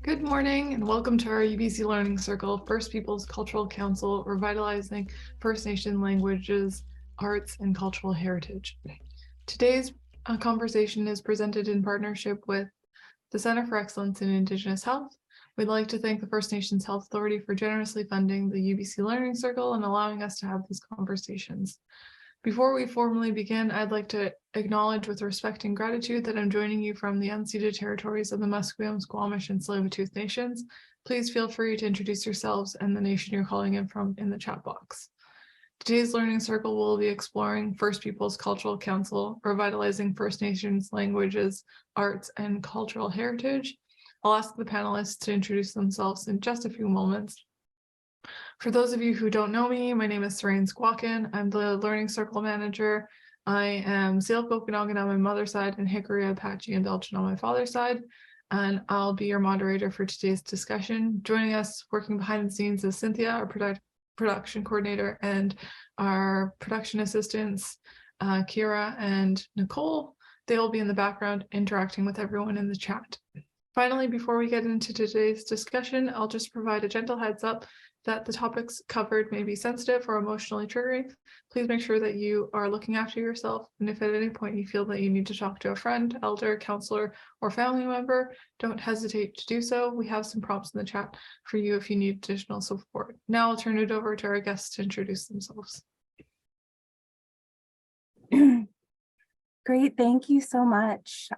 Good morning and welcome to our UBC Learning Circle, First Peoples Cultural Council, Revitalizing First Nation Languages, Arts, and Cultural Heritage. Today's conversation is presented in partnership with the Center for Excellence in Indigenous Health. We'd like to thank the First Nations Health Authority for generously funding the UBC Learning Circle and allowing us to have these conversations. Before we formally begin, I'd like to acknowledge with respect and gratitude that I'm joining you from the unceded territories of the Musqueam, Squamish, and Tsleil-Waututh Nations. Please feel free to introduce yourselves and the nation you're calling in from in the chat box. Today's Learning Circle will be exploring First Peoples Cultural Council, Revitalizing First Nations Languages, Arts, and Cultural Heritage. I'll ask the panelists to introduce themselves in just a few moments. For those of you who don't know me, my name is Sarain Squawkin. I'm the Learning Circle Manager. I am Syilx Okanagan on my mother's side and Hickory, Apache, and Belgian on my father's side. And I'll be your moderator for today's discussion. Joining us working behind the scenes is Cynthia, our production coordinator, and our production assistants, Kira and Nicole. They will be in the background interacting with everyone in the chat. Finally, before we get into today's discussion, I'll just provide a gentle heads up that the topics covered may be sensitive or emotionally triggering. Please make sure that you are looking after yourself, and if at any point you feel that you need to talk to a friend, elder, counselor, or family member, don't hesitate to do so. We have some prompts in the chat for you if you need additional support. Now I'll turn it over to our guests to introduce themselves. Great, thank you so much.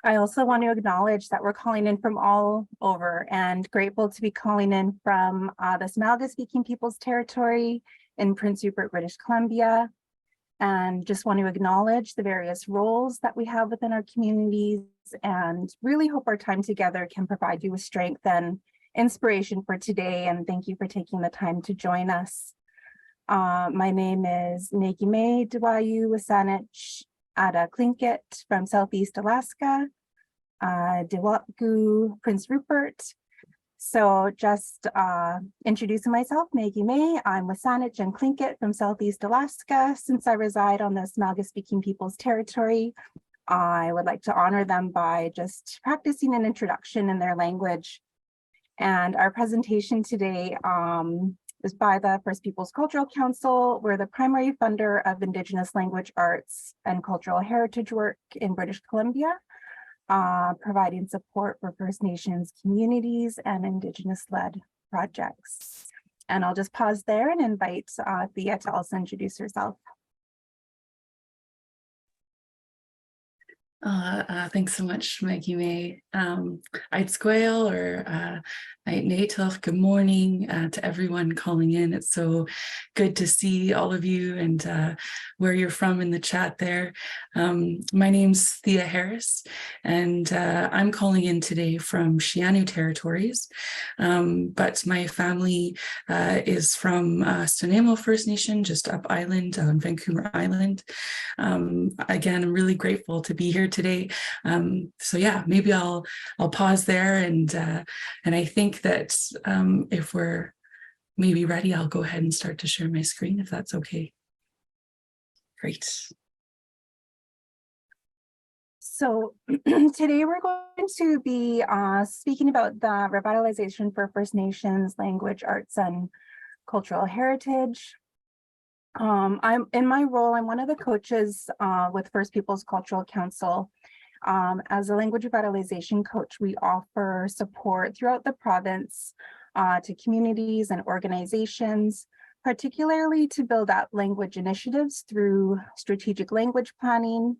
I also want to acknowledge that we're calling in from all over and grateful to be calling in from the Smalga speaking people's territory in Prince Rupert, British Columbia. And just want to acknowledge the various roles that we have within our communities and really hope our time together can provide you with strength and inspiration for today. And thank you for taking the time to join us. My name is Megime Dwayu Wasanich Ada Tlingit from Southeast Alaska, Dewapgu, Prince Rupert. So just introducing myself, Megime. I'm Wasanich and Tlingit from Southeast Alaska. Since I reside on the Smalga speaking people's territory, I would like to honor them by just practicing an introduction in their language. And our presentation today is by the First Peoples Cultural Council. We're the primary funder of Indigenous language arts and cultural heritage work in British Columbia, providing support for First Nations communities and Indigenous-led projects. And I'll just pause there and invite Thea to also introduce herself. Thanks so much, Maggie May. I'd squail or I'd native. Good morning to everyone calling in. It's so good to see all of you and where you're from in the chat there. My name's Thea Harris, and I'm calling in today from Shianu territories, but my family is from Stanemo First Nation, just up island on Vancouver Island. Again, I'm really grateful to be here today. So yeah, maybe I'll pause there and I think that if we're maybe ready, I'll go ahead and start to share my screen if that's okay. Great. So today we're going to be speaking about the revitalization for First Nations language, arts, and cultural heritage. I'm in my role, I'm one of the coaches with First Peoples Cultural Council. As a language revitalization coach, we offer support throughout the province to communities and organizations, particularly to build out language initiatives through strategic language planning,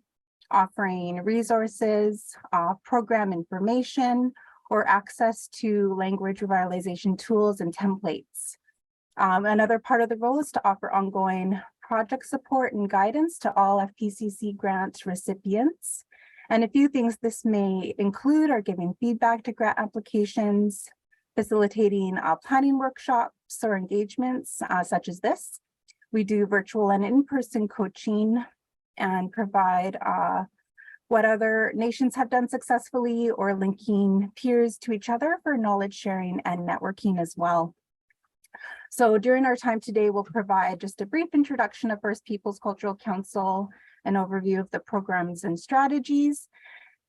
offering resources, program information, or access to language revitalization tools and templates. Another part of the role is to offer ongoing project support and guidance to all FPCC grant recipients. And a few things this may include are giving feedback to grant applications, facilitating planning workshops or engagements such as this. We do virtual and in-person coaching and provide what other nations have done successfully or linking peers to each other for knowledge sharing and networking as well. So during our time today, we'll provide just a brief introduction of First Peoples Cultural Council, an overview of the programs and strategies,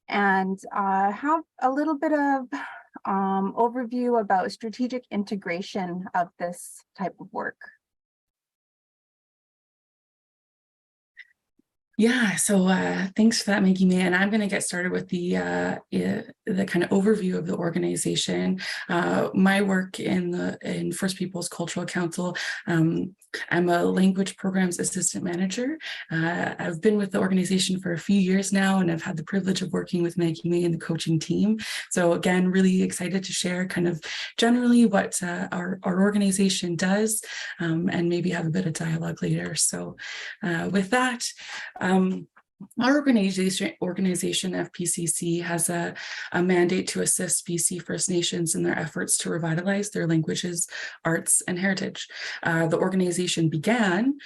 and have a little bit of overview about strategic integration of this type of work. Yeah, so thanks for that, Maggie May. And I'm going to get started with the kind of overview of the organization. My work in First Peoples Cultural Council. I'm a language programs assistant manager. I've been with the organization for a few years now, and I've had the privilege of working with Maggie May and the coaching team. So again, really excited to share kind of generally what our organization does, and maybe have a bit of dialogue later. So with that, our organization FPCC has a mandate to assist BC First Nations in their efforts to revitalize their languages, arts, and heritage. The organization began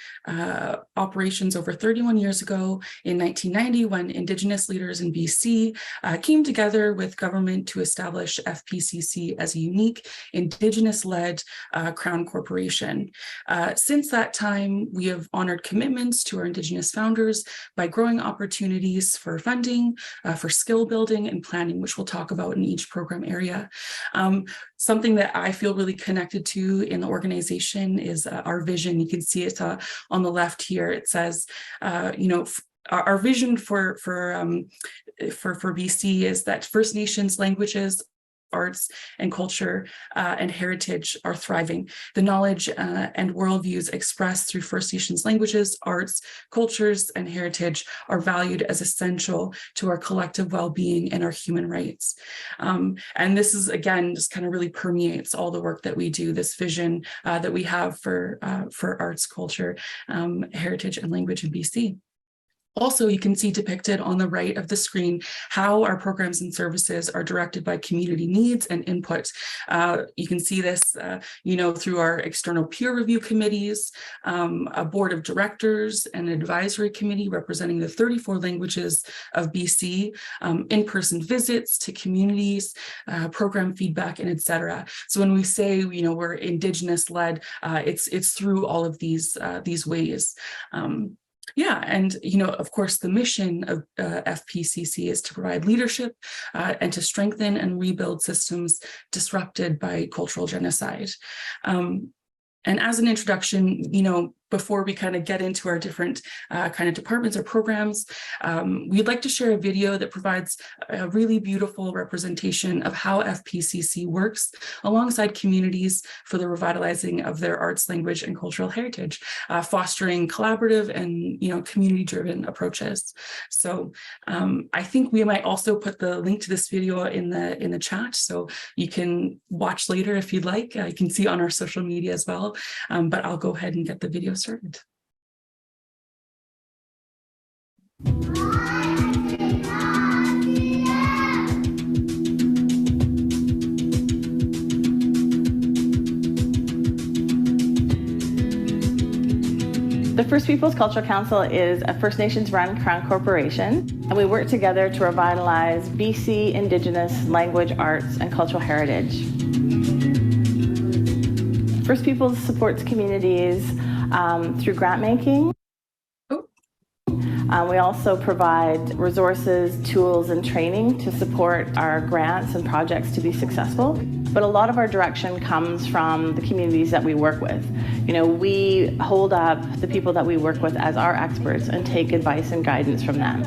operations over 31 years ago in 1990 when Indigenous leaders in BC came together with government to establish FPCC as a unique Indigenous-led Crown corporation. Since that time, we have honored commitments to our Indigenous founders by growing opportunities for funding, for skill building and planning, which we'll talk about in each program area. Something that I feel really connected to in the organization is our vision. You can see it on the left here. It says, our vision for BC is that First Nations languages, arts and culture and heritage are thriving. The knowledge and worldviews expressed through First Nations languages, arts, cultures, and heritage are valued as essential to our collective well-being and our human rights. And this is, again, just kind of really permeates all the work that we do, this vision that we have for arts, culture, heritage, and language in BC. Also, you can see depicted on the right of the screen how our programs and services are directed by community needs and input. You can see this, through our external peer review committees, a board of directors, and an advisory committee representing the 34 languages of BC, in-person visits to communities, program feedback, and etc. So when we say, we're Indigenous-led, it's through all of these ways. And, of course, the mission of FPCC is to provide leadership and to strengthen and rebuild systems disrupted by cultural genocide. And as an introduction, before we kind of get into our different kind of departments or programs, we'd like to share a video that provides a really beautiful representation of how FPCC works alongside communities for the revitalizing of their arts, language, and cultural heritage, fostering collaborative and community-driven approaches. So I think we might also put the link to this video in the chat, so you can watch later if you'd like. You can see on our social media as well, but I'll go ahead and get the video started. The First Peoples Cultural Council is a First Nations-run Crown corporation, and we work together to revitalize BC Indigenous language, arts, and cultural heritage. First Peoples supports communities through grant making. We also provide resources, tools, and training to support our grants and projects to be successful. But a lot of our direction comes from the communities that we work with. We hold up the people that we work with as our experts and take advice and guidance from them.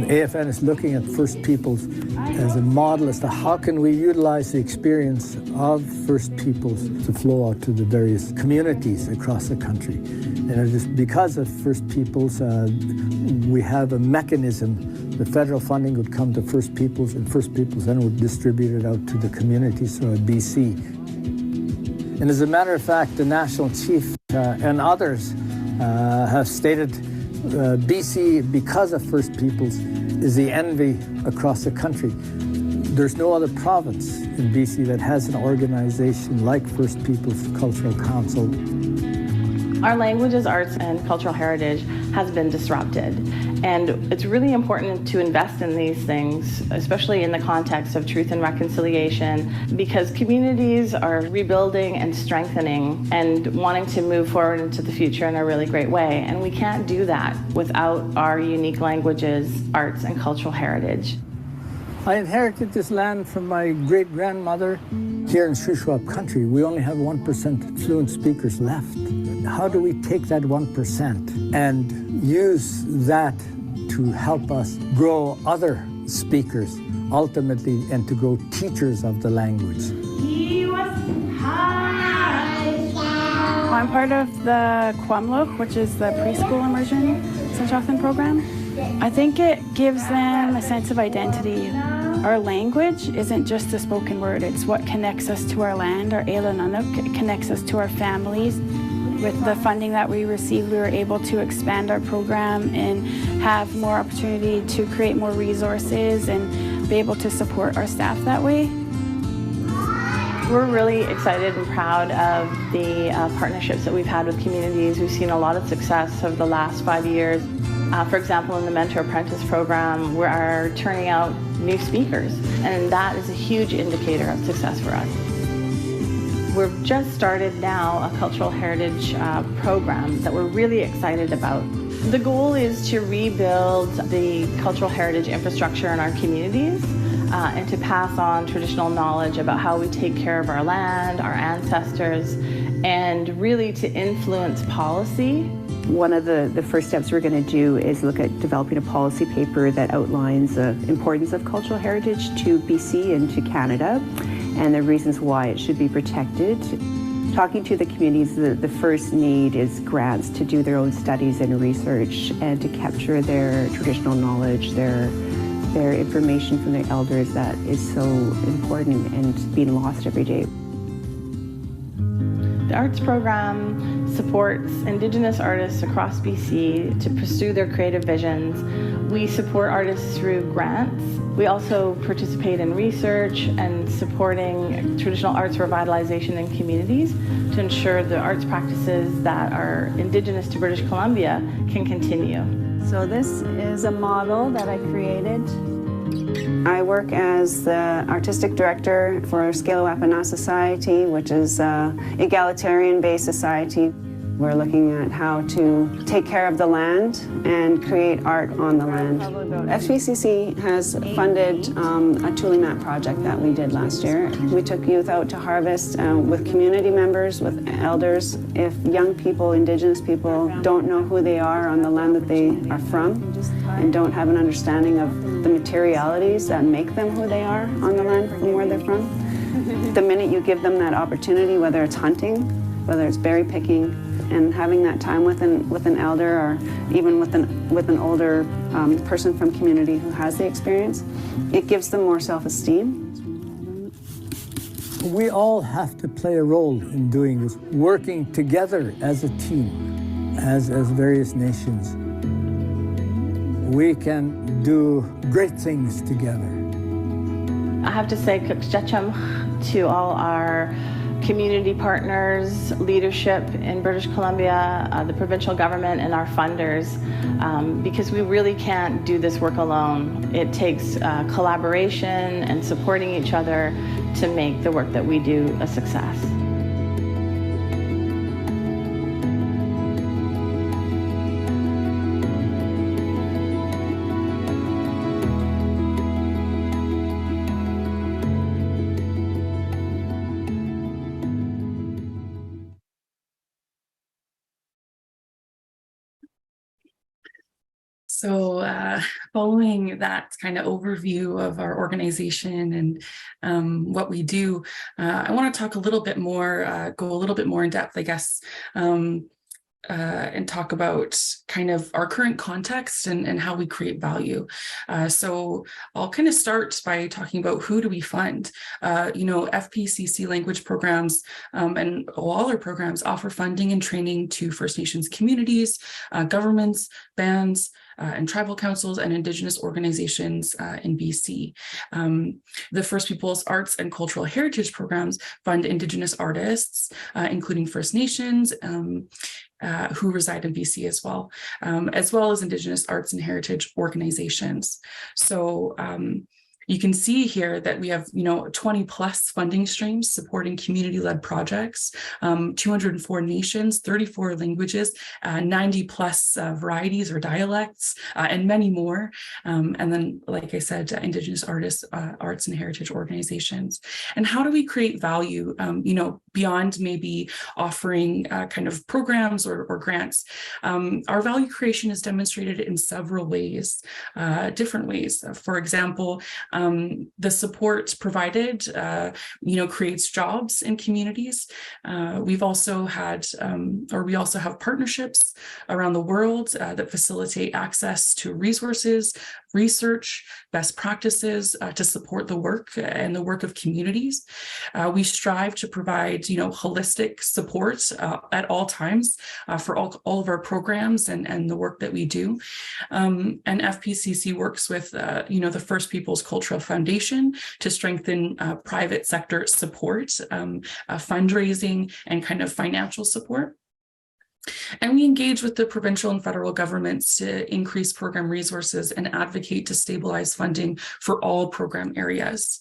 AFN is looking at First Peoples as a model as to how can we utilize the experience of First Peoples to flow out to the various communities across the country. And it is because of First Peoples, we have a mechanism. The federal funding would come to First Peoples, and First Peoples then would distribute it out to the communities of BC. And as a matter of fact, the National Chief and others have stated BC, because of First Peoples, is the envy across the country. There's no other province in BC that has an organization like First Peoples Cultural Council. Our languages, arts, and cultural heritage has been disrupted. And it's really important to invest in these things, especially in the context of truth and reconciliation, because communities are rebuilding and strengthening and wanting to move forward into the future in a really great way. And we can't do that without our unique languages, arts, and cultural heritage. I inherited this land from my great-grandmother. Here in Shuswap country, we only have 1% fluent speakers left. How do we take that 1% and use that to help us grow other speakers ultimately and to grow teachers of the language? I'm part of the Kwamlok, which is the preschool immersion Sinchothan program. I think it gives them a sense of identity. Our language isn't just the spoken word, it's what connects us to our land, our Eila Nunuk. It connects us to our families. With the funding that we received, we were able to expand our program and have more opportunity to create more resources and be able to support our staff that way. We're really excited and proud of the partnerships that we've had with communities. We've seen a lot of success over the last 5 years. For example, in the Mentor Apprentice program, we are turning out new speakers, and that is a huge indicator of success for us. We've just started now a cultural heritage program that we're really excited about. The goal is to rebuild the cultural heritage infrastructure in our communities and to pass on traditional knowledge about how we take care of our land, our ancestors, and really to influence policy. One of the first steps we're going to do is look at developing a policy paper that outlines the importance of cultural heritage to BC and to Canada and the reasons why it should be protected. Talking to the communities, the first need is grants to do their own studies and research and to capture their traditional knowledge, their information from their elders that is so important and being lost every day. The arts program supports Indigenous artists across BC to pursue their creative visions. We support artists through grants. We also participate in research and supporting traditional arts revitalization in communities to ensure the arts practices that are Indigenous to British Columbia can continue. So this is a model that I created. I work as the artistic director for Scale-Wapana Society, which is an egalitarian-based society. We're looking at how to take care of the land and create art on the land. FBCC has funded a Tule Map project that we did last year. We took youth out to harvest with community members, with elders. If young people, Indigenous people, don't know who they are on the land that they are from and don't have an understanding of the materialities that make them who they are on the land from where they're from, the minute you give them that opportunity, whether it's hunting, whether it's berry picking, and having that time with an elder or even with an older person from community who has the experience, it gives them more self-esteem. We all have to play a role in doing this, working together as a team, as various nations. We can do great things together. I have to say to all our community partners, leadership in British Columbia, the provincial government, and our funders, because we really can't do this work alone. It takes collaboration and supporting each other to make the work that we do a success. So following that kind of overview of our organization and what we do, I want to talk a little bit more, go a little bit more in depth, I guess, and talk about kind of our current context and how we create value. So I'll kind of start by talking about who do we fund. FPCC language programs and all our programs offer funding and training to First Nations communities, governments, bands, and tribal councils and Indigenous organizations in BC. The First Peoples Arts and Cultural Heritage programs fund Indigenous artists, including First Nations, who reside in BC as well as Indigenous arts and heritage organizations. So You can see here that we have, 20 plus funding streams supporting community-led projects, 204 nations, 34 languages, 90 plus varieties or dialects, and many more. And then, like I said, Indigenous artists, arts and heritage organizations. And how do we create value, beyond maybe offering kind of programs or grants? Our value creation is demonstrated in several ways, different ways. For example, the support provided, creates jobs in communities. We've also had, we also have partnerships around the world that facilitate access to resources, research, best practices to support the work and the work of communities. We strive to provide, holistic support at all times for all of our programs and the work that we do. And FPCC works with, the First Peoples Cultural Foundation to strengthen private sector support, fundraising, and kind of financial support. And we engage with the provincial and federal governments to increase program resources and advocate to stabilize funding for all program areas.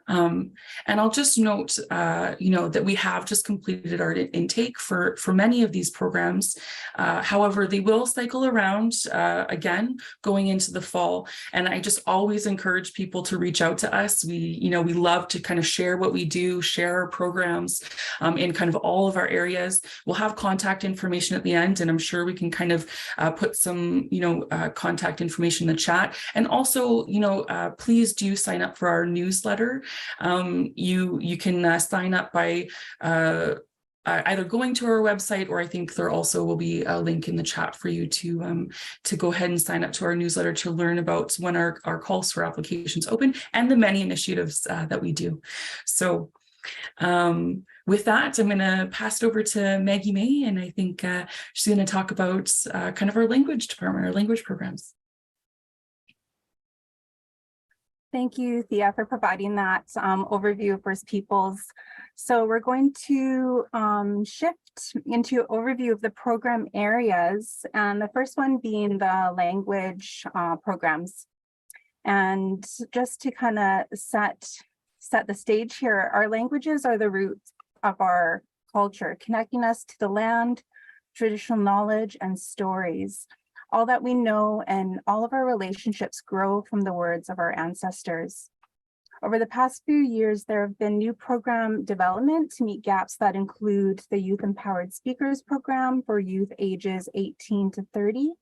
And I'll just note, that we have just completed our intake for many of these programs. However, they will cycle around again going into the fall. And I just always encourage people to reach out to us. We love to kind of share what we do, share our programs in kind of all of our areas. We'll have contact information at the end, and I'm sure we can kind of put some, contact information in the chat. And also, please do sign up for our newsletter. You can sign up by either going to our website, or I think there also will be a link in the chat for you to go ahead and sign up to our newsletter to learn about when our calls for applications open and the many initiatives that we do. So with that, I'm going to pass it over to Maggie May, and I think she's going to talk about kind of our language department, our language programs. Thank you, Thea, for providing that overview of First Peoples. So we're going to shift into an overview of the program areas, and the first one being the language programs. And just to kind of set the stage here, our languages are the roots of our culture, connecting us to the land, traditional knowledge, and stories. All that we know and all of our relationships grow from the words of our ancestors. Over the past few years, there have been new program development to meet gaps that include the Youth Empowered Speakers Program for youth ages 18 to 30,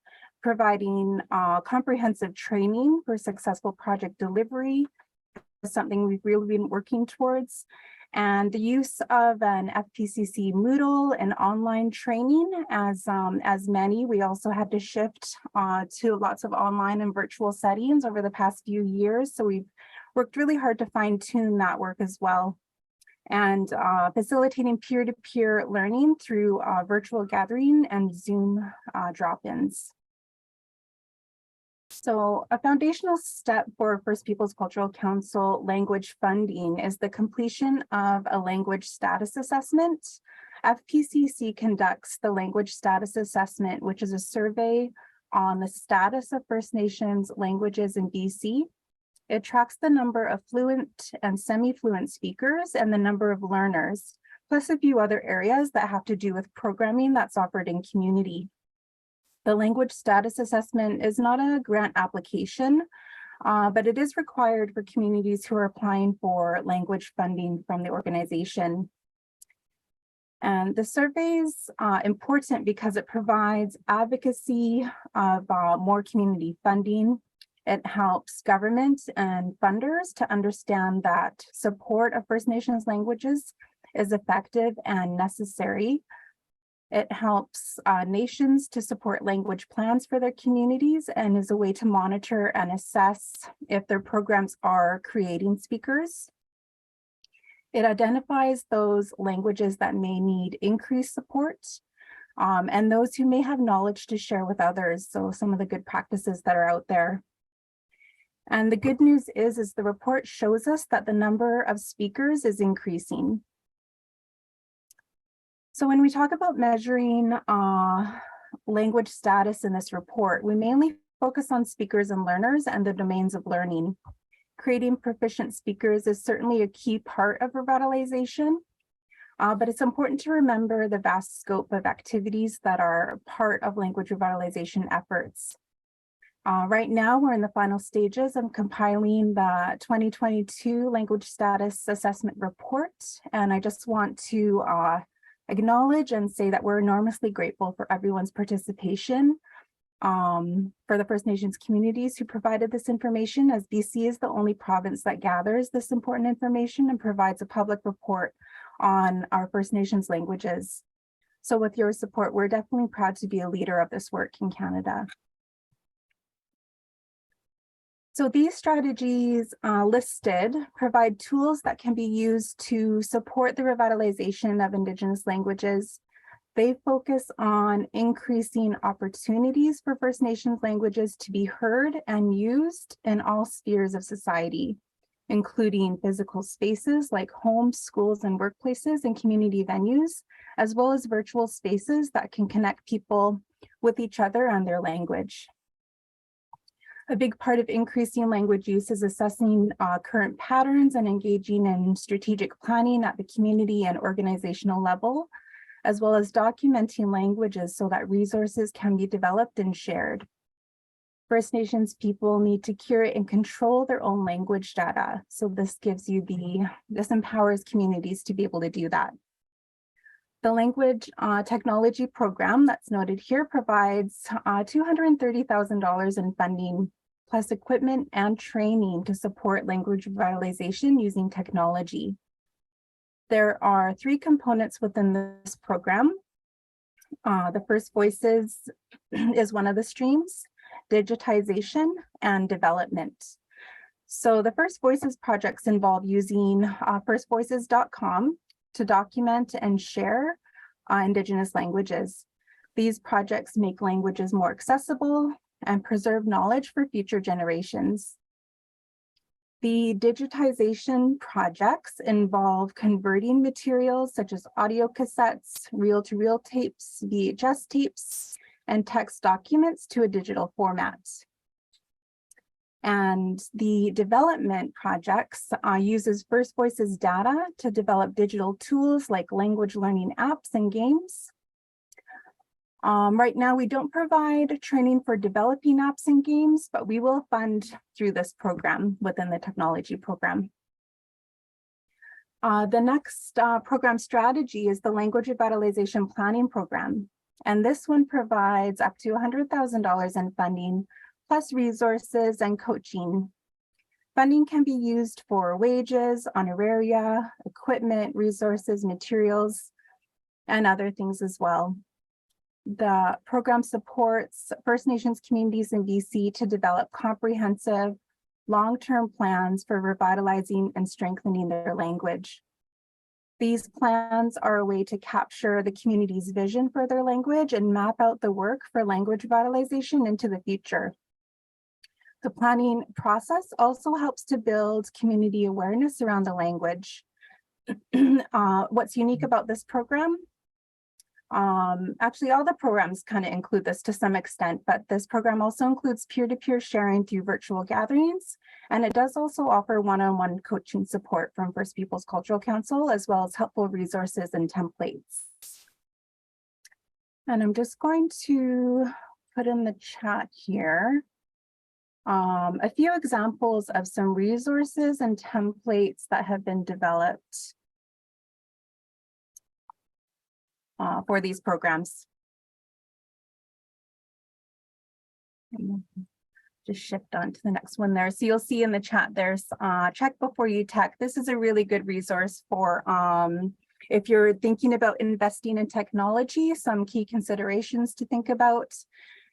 providing comprehensive training for successful project delivery, something we've really been working towards, and the use of an FPCC Moodle and online training. As many, we also had to shift to lots of online and virtual settings over the past few years. So we've worked really hard to fine tune that work as well. And facilitating peer-to-peer learning through virtual gathering and Zoom drop-ins. So a foundational step for First Peoples Cultural Council language funding is the completion of a language status assessment. FPCC conducts the language status assessment, which is a survey on the status of First Nations languages in BC. It tracks the number of fluent and semi-fluent speakers and the number of learners, plus a few other areas that have to do with programming that's offered in community. The language status assessment is not a grant application, but it is required for communities who are applying for language funding from the organization. And the survey is important because it provides advocacy of more community funding. It helps government and funders to understand that support of First Nations languages is effective and necessary. It helps nations to support language plans for their communities and is a way to monitor and assess if their programs are creating speakers. It identifies those languages that may need increased support and those who may have knowledge to share with others. So some of the good practices that are out there. And the good news is the report shows us that the number of speakers is increasing. So when we talk about measuring language status in this report, we mainly focus on speakers and learners and the domains of learning. Creating proficient speakers is certainly a key part of revitalization, but it's important to remember the vast scope of activities that are part of language revitalization efforts. Right now, we're in the final stages of compiling the 2022 Language Status Assessment Report, and I just want to acknowledge and say that we're enormously grateful for everyone's participation, for the First Nations communities who provided this information, as BC is the only province that gathers this important information and provides a public report on our First Nations languages. So with your support, we're definitely proud to be a leader of this work in Canada. So these strategies listed provide tools that can be used to support the revitalization of Indigenous languages. They focus on increasing opportunities for First Nations languages to be heard and used in all spheres of society, including physical spaces like homes, schools, and workplaces and community venues, as well as virtual spaces that can connect people with each other and their language. A big part of increasing language use is assessing current patterns and engaging in strategic planning at the community and organizational level, as well as documenting languages so that resources can be developed and shared. First Nations people need to curate and control their own language data. So this empowers communities to be able to do that. The language technology program that's noted here provides $230,000 in funding, plus equipment and training to support language revitalization using technology. There are 3 components within this program. The First Voices is one of the streams, digitization and development. So the First Voices projects involve using firstvoices.com to document and share Indigenous languages. These projects make languages more accessible and preserve knowledge for future generations. The digitization projects involve converting materials such as audio cassettes, reel-to-reel tapes, VHS tapes, and text documents to a digital format. And the development projects uses First Voices data to develop digital tools like language learning apps and games. Right now, we don't provide training for developing apps and games, but we will fund through this program within the technology program. The next program strategy is the Language Revitalization Planning Program. And this one provides up to $100,000 in funding, plus resources and coaching. Funding can be used for wages, honoraria, equipment, resources, materials, and other things as well. The program supports First Nations communities in BC to develop comprehensive, long-term plans for revitalizing and strengthening their language. These plans are a way to capture the community's vision for their language and map out the work for language revitalization into the future. The planning process also helps to build community awareness around the language. What's unique about this program? Actually, all the programs kind of include this to some extent, but this program also includes peer-to-peer sharing through virtual gatherings, and it does also offer one-on-one coaching support from First Peoples Cultural Council, as well as helpful resources and templates. And I'm just going to put in the chat here a few examples of some resources and templates that have been developed for these programs. Just shift on to the next one there. So you'll see in the chat, there's Check Before You Tech. This is a really good resource for if you're thinking about investing in technology, some key considerations to think about.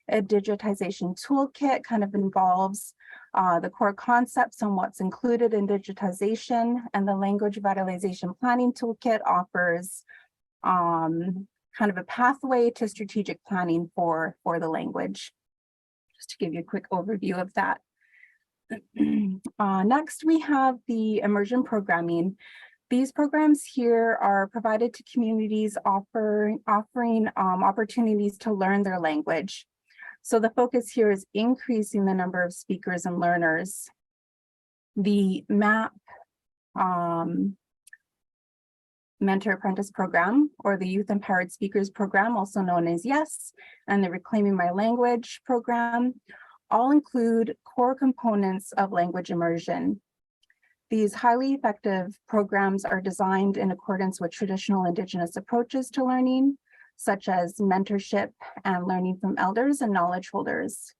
A digitization toolkit kind of involves the core concepts on what's included in digitization, and the language revitalization planning toolkit offers kind of a pathway to strategic planning for the language. Just to give you a quick overview of that. Next, we have the immersion programming. These programs here are provided to communities offering opportunities to learn their language. So the focus here is increasing the number of speakers and learners. The MAP Mentor Apprentice Program, or the Youth Empowered Speakers Program, also known as YES, and the Reclaiming My Language Program, all include core components of language immersion. These highly effective programs are designed in accordance with traditional Indigenous approaches to learning, such as mentorship and learning from elders and knowledge holders.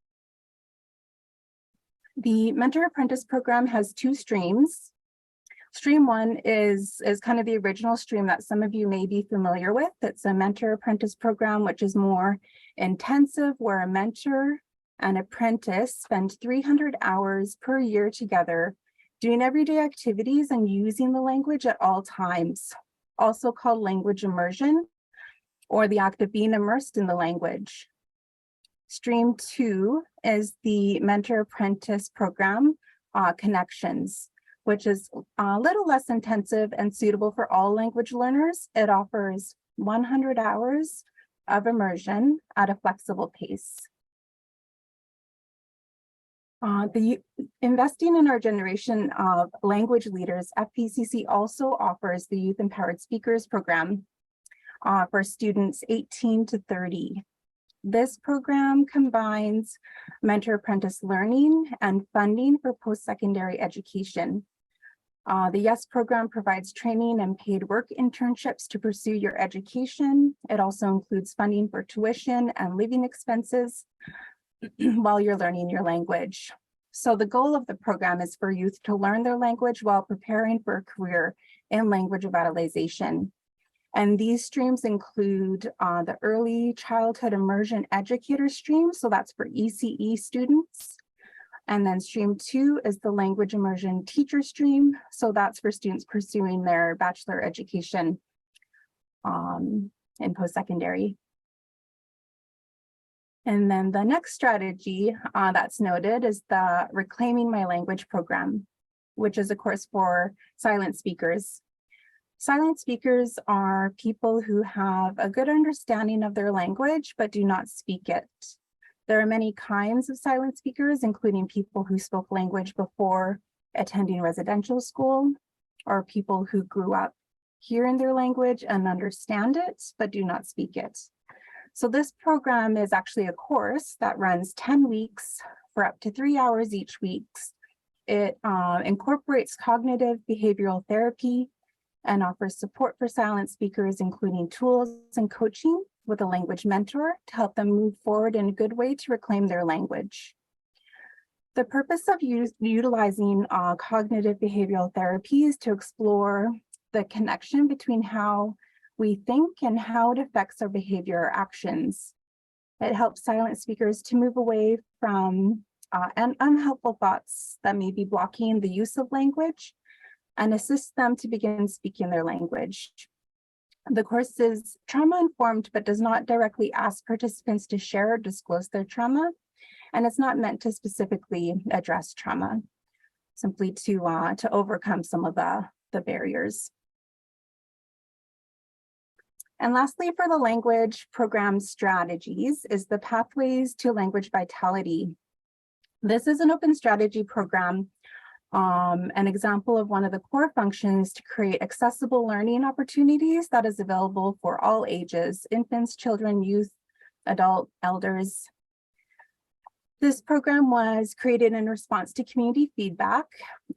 The Mentor Apprentice Program has two streams. Stream one is kind of the original stream that some of you may be familiar with. It's a Mentor Apprentice Program, which is more intensive, where a mentor and apprentice spend 300 hours per year together doing everyday activities and using the language at all times, also called language immersion, or the act of being immersed in the language. Stream two is the Mentor Apprentice Program, Connections, which is a little less intensive and suitable for all language learners. It offers 100 hours of immersion at a flexible pace. Investing in our generation of language leaders, FPCC also offers the Youth Empowered Speakers Program for students 18 to 30. This program combines mentor apprentice learning and funding for post-secondary education. The YES program provides training and paid work internships to pursue your education. It also includes funding for tuition and living expenses while you're learning your language. So the goal of the program is for youth to learn their language while preparing for a career in language revitalization. And these streams include the Early Childhood Immersion Educator stream, so that's for ECE students. And then stream two is the Language Immersion Teacher stream, so that's for students pursuing their bachelor education in post-secondary. And then the next strategy that's noted is the Reclaiming My Language program, which is a course for silent speakers. Silent speakers are people who have a good understanding of their language, but do not speak it. There are many kinds of silent speakers, including people who spoke language before attending residential school, or people who grew up hearing their language and understand it, but do not speak it. So this program is actually a course that runs 10 weeks for up to 3 hours each week. It incorporates cognitive behavioral therapy and offers support for silent speakers, including tools and coaching with a language mentor to help them move forward in a good way to reclaim their language. The purpose of utilizing cognitive behavioral therapy is to explore the connection between how we think and how it affects our behavior or actions. It helps silent speakers to move away from unhelpful thoughts that may be blocking the use of language and assist them to begin speaking their language. The course is trauma-informed, but does not directly ask participants to share or disclose their trauma, and it's not meant to specifically address trauma, simply to overcome some of the barriers. And lastly, for the language program strategies is the Pathways to Language Vitality. This is an open strategy program. An example of one of the core functions to create accessible learning opportunities that is available for all ages, infants, children, youth, adult, elders. This program was created in response to community feedback.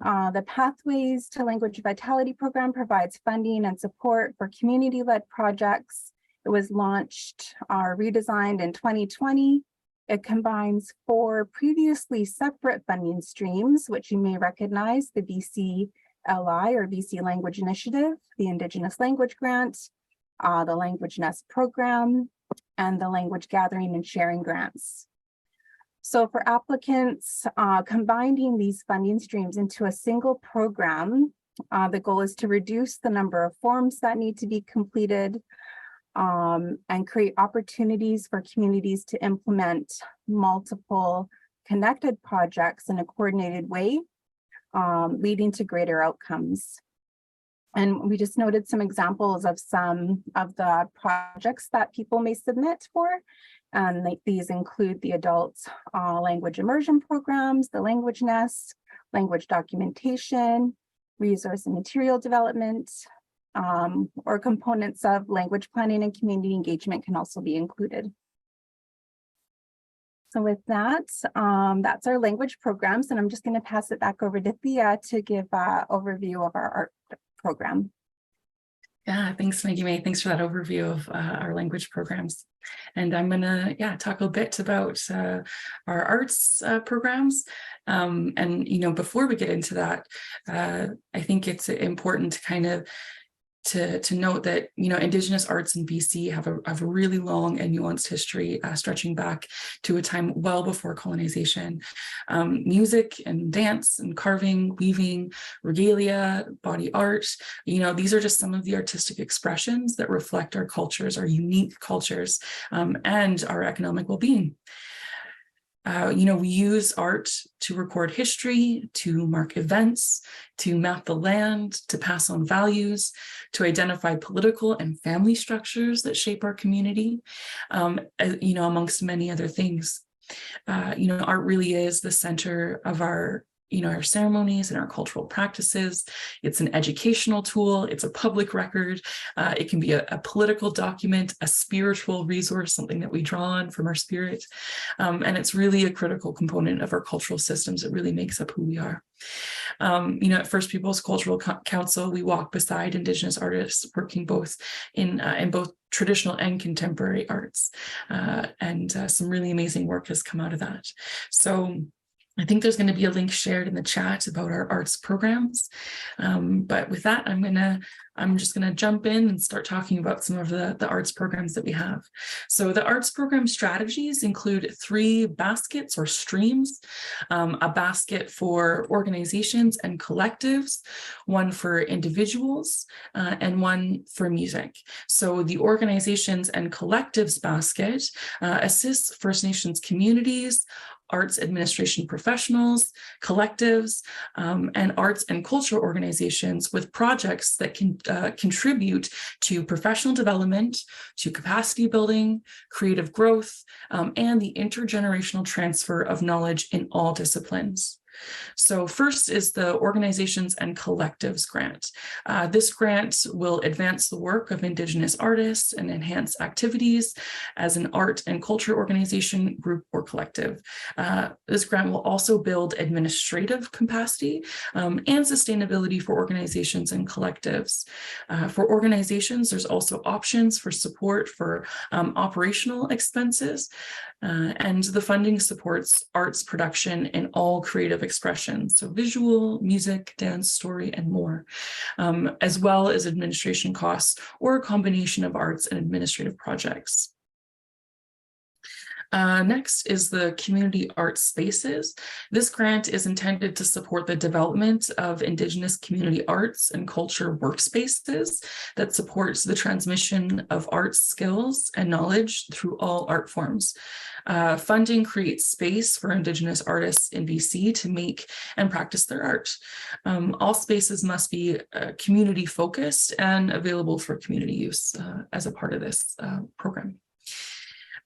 The Pathways to Language Vitality program provides funding and support for community-led projects. It was launched or redesigned in 2020. It combines 4 previously separate funding streams, which you may recognize: the BC LI or BC Language Initiative, the Indigenous Language Grant, the Language Nest program, and the Language Gathering and Sharing grants. So for applicants, combining these funding streams into a single program, the goal is to reduce the number of forms that need to be completed, and create opportunities for communities to implement multiple connected projects in a coordinated way, leading to greater outcomes. And we just noted some examples of some of the projects that people may submit for. And these include the adult language immersion programs, the Language Nest, language documentation, resource and material development, or components of language planning and community engagement can also be included. So with that, that's our language programs, and I'm just going to pass it back over to Thea to give an overview of our art program. Yeah, thanks, Maggie May. Thanks for that overview of our language programs. And I'm gonna, talk a bit about our arts programs. And, before we get into that, I think it's important to kind of to note that, Indigenous arts in BC have a really long and nuanced history stretching back to a time well before colonization. Music and dance and carving, weaving, regalia, body art, these are just some of the artistic expressions that reflect our cultures, our unique cultures, and our economic well-being. We use art to record history, to mark events, to map the land, to pass on values, to identify political and family structures that shape our community, amongst many other things. Art really is the center of our ceremonies and our cultural practices. It's an educational tool. It's a public record. It can be a political document, a spiritual resource, something that we draw on from our spirit. And it's really a critical component of our cultural systems. It really makes up who we are. At First Peoples Cultural Council, we walk beside Indigenous artists working both in both traditional and contemporary arts. And some really amazing work has come out of that. So I think there's going to be a link shared in the chat about our arts programs. But with that, I'm just going to jump in and start talking about some of the arts programs that we have. So the arts program strategies include 3 baskets or streams, a basket for organizations and collectives, one for individuals, and one for music. So the organizations and collectives basket assists First Nations communities, arts administration professionals, collectives, and arts and culture organizations with projects that can contribute to professional development, to capacity building, creative growth, and the intergenerational transfer of knowledge in all disciplines. So first is the Organizations and Collectives grant. This grant will advance the work of Indigenous artists and enhance activities as an art and culture organization, group, or collective. This grant will also build administrative capacity and sustainability for organizations and collectives. For organizations, there's also options for support for operational expenses, and the funding supports arts production in all creative expressions, so visual, music, dance, story, and more, as well as administration costs or a combination of arts and administrative projects. Next is the Community Art Spaces. This grant is intended to support the development of Indigenous community arts and culture workspaces that supports the transmission of art skills and knowledge through all art forms. Funding creates space for Indigenous artists in BC to make and practice their art. All spaces must be community focused and available for community use as a part of this program.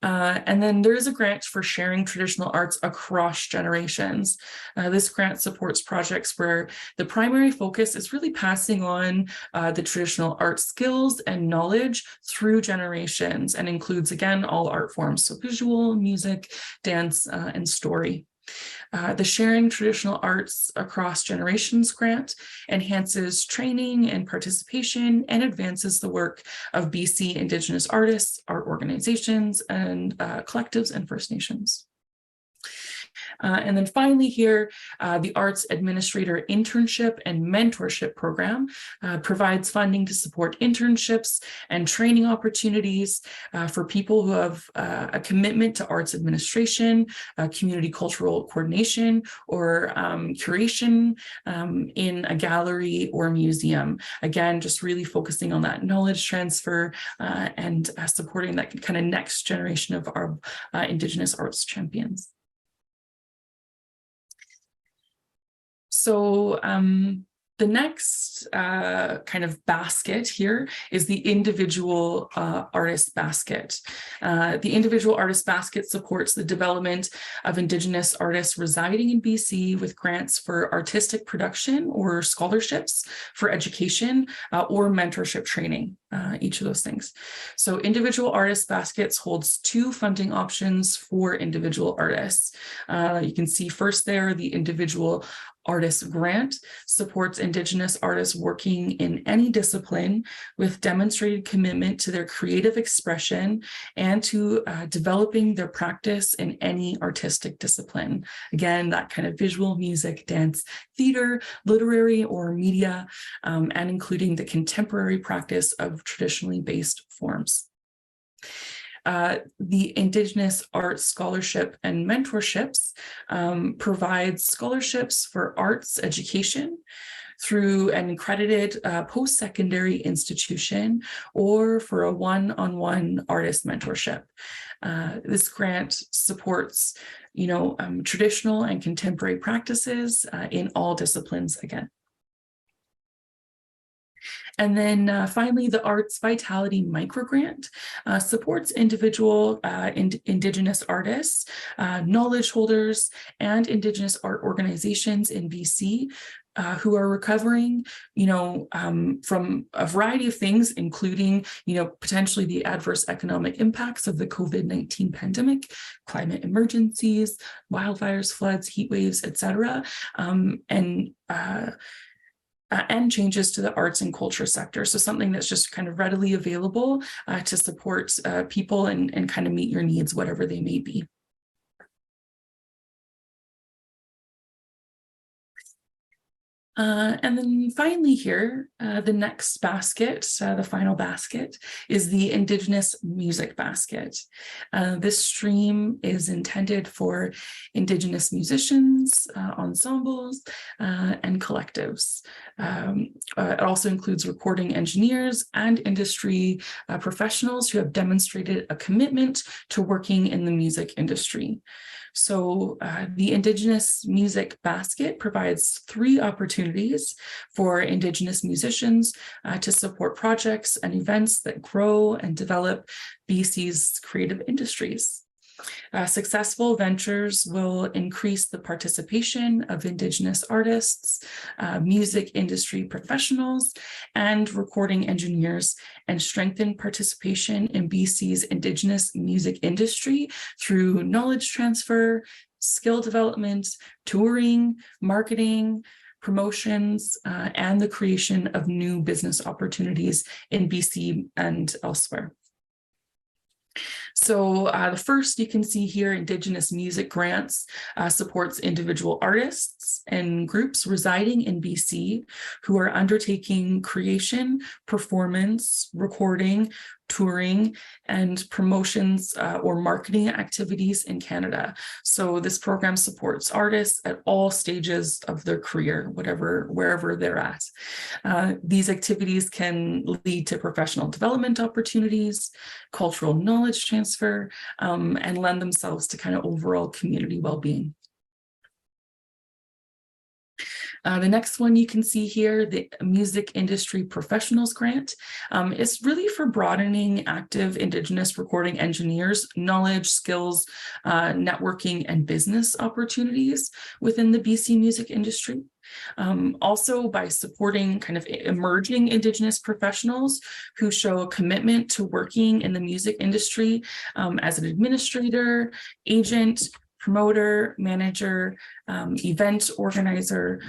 And then there is a grant for sharing traditional arts across generations. This grant supports projects where the primary focus is really passing on the traditional art skills and knowledge through generations, and includes, again, all art forms, so visual, music, dance, and story. The Sharing Traditional Arts Across Generations grant enhances training and participation and advances the work of BC Indigenous artists, art organizations, and collectives and First Nations. And then finally here, the Arts Administrator Internship and Mentorship Program provides funding to support internships and training opportunities for people who have a commitment to arts administration, community cultural coordination, or curation in a gallery or museum. Again, just really focusing on that knowledge transfer and supporting that kind of next generation of our Indigenous arts champions. So The next kind of basket here is the individual artist basket. The individual artist basket supports the development of Indigenous artists residing in BC with grants for artistic production or scholarships for education or mentorship training, each of those things. So individual artist baskets holds two funding options for individual artists. You can see first there, the individual artist grant supports Indigenous artists working in any discipline with demonstrated commitment to their creative expression and to developing their practice in any artistic discipline. Again, that kind of visual, music, dance, theater, literary, or media, and including the contemporary practice of traditionally based forms. The Indigenous Arts Scholarship and Mentorships provides scholarships for arts education through an accredited post-secondary institution or for a one-on-one artist mentorship. This grant supports, traditional and contemporary practices in all disciplines again. And then finally, the Arts Vitality Microgrant supports individual Indigenous artists, knowledge holders, and Indigenous art organizations in BC who are recovering, from a variety of things, including, potentially the adverse economic impacts of the COVID-19 pandemic, climate emergencies, wildfires, floods, heat waves, etc., and changes to the arts and culture sector. So something that's just kind of readily available to support people and kind of meet your needs, whatever they may be. And then finally here, the next basket, the final basket, is the Indigenous Music Basket. This stream is intended for Indigenous musicians, ensembles, and collectives. It also includes recording engineers and industry professionals who have demonstrated a commitment to working in the music industry. So the Indigenous Music Basket provides 3 opportunities for Indigenous musicians to support projects and events that grow and develop BC's creative industries. Successful ventures will increase the participation of Indigenous artists, music industry professionals, and recording engineers, and strengthen participation in BC's Indigenous music industry through knowledge transfer, skill development, touring, marketing, promotions, and the creation of new business opportunities in BC and elsewhere. So the first you can see here, Indigenous Music Grants supports individual artists and groups residing in BC who are undertaking creation, performance, recording, touring, and promotions or marketing activities in Canada. So this program supports artists at all stages of their career, wherever they're at. These activities can lead to professional development opportunities, cultural knowledge transfer, and lend themselves to kind of overall community well-being. The next one you can see here, the Music Industry Professionals Grant, is really for broadening active Indigenous recording engineers' knowledge, skills, networking, and business opportunities within the BC music industry. Also by supporting kind of emerging Indigenous professionals who show a commitment to working in the music industry as an administrator, agent, promoter, manager, event organizer,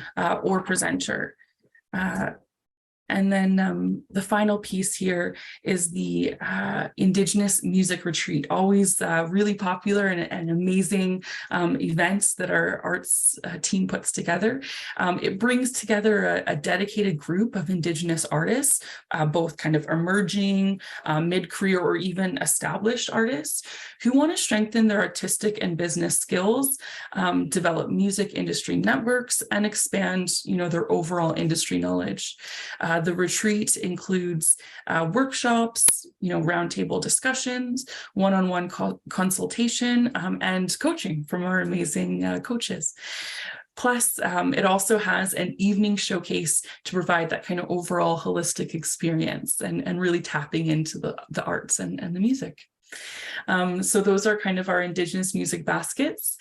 or presenter. And then the final piece here is the Indigenous Music Retreat, always really popular and amazing events that our arts team puts together. It brings together a dedicated group of Indigenous artists, both kind of emerging, mid-career, or even established artists who want to strengthen their artistic and business skills, develop music industry networks, and expand, their overall industry knowledge. The retreat includes workshops, roundtable discussions, one-on-one consultation, and coaching from our amazing coaches. Plus, it also has an evening showcase to provide that kind of overall holistic experience and really tapping into the arts and the music. So those are kind of our Indigenous music baskets.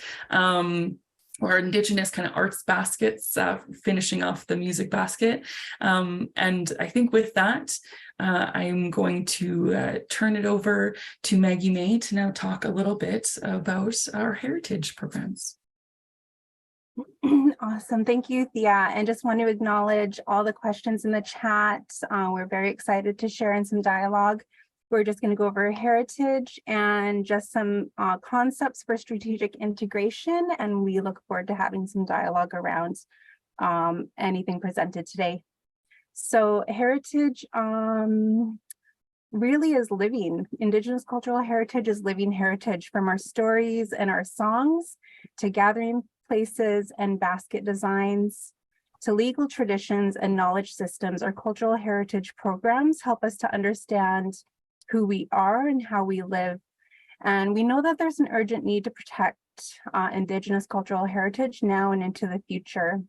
Or Indigenous kind of arts baskets, finishing off the music basket. And I think with that, I'm going to turn it over to Maggie May to now talk a little bit about our heritage programs. Awesome. Thank you, Thea. And just want to acknowledge all the questions in the chat. We're very excited to share in some dialogue. We're just going to go over heritage and just some concepts for strategic integration, and we look forward to having some dialogue around anything presented today. So heritage really is living. Indigenous cultural heritage is living heritage, from our stories and our songs to gathering places and basket designs to legal traditions and knowledge systems. Our cultural heritage programs help us to understand who we are and how we live. And we know that there's an urgent need to protect Indigenous cultural heritage now and into the future.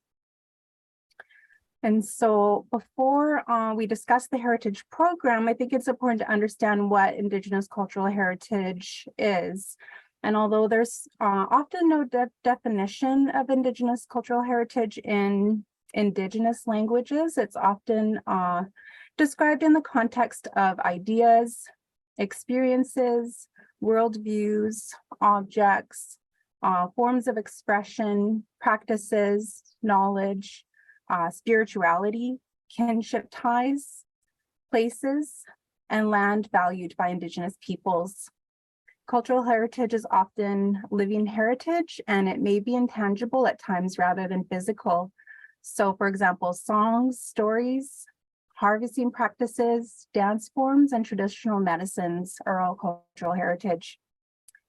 And so before we discuss the heritage program, I think it's important to understand what Indigenous cultural heritage is. And although there's often no definition of Indigenous cultural heritage in Indigenous languages, it's often described in the context of ideas, experiences, worldviews, objects, forms of expression, practices, knowledge, spirituality, kinship ties, places, and land valued by Indigenous peoples. Cultural heritage is often living heritage, and it may be intangible at times rather than physical. So, for example, songs, stories, harvesting practices, dance forms, and traditional medicines are all cultural heritage.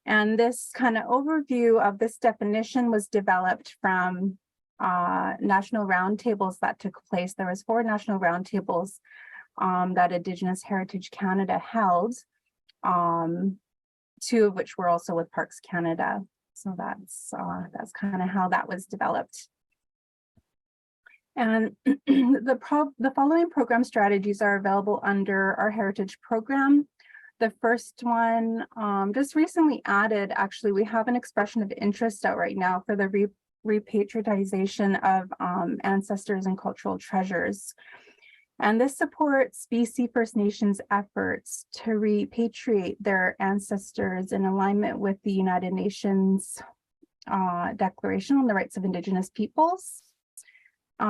And this kind of overview of this definition was developed from national roundtables that took place. There was 4 national roundtables that Indigenous Heritage Canada held, 2 of which were also with Parks Canada. So that's kind of how that was developed. And the following program strategies are available under our heritage program. The first one, just recently added, actually, we have an expression of interest out right now for the repatriation of ancestors and cultural treasures. And this supports BC First Nations efforts to repatriate their ancestors in alignment with the United Nations Declaration on the Rights of Indigenous Peoples.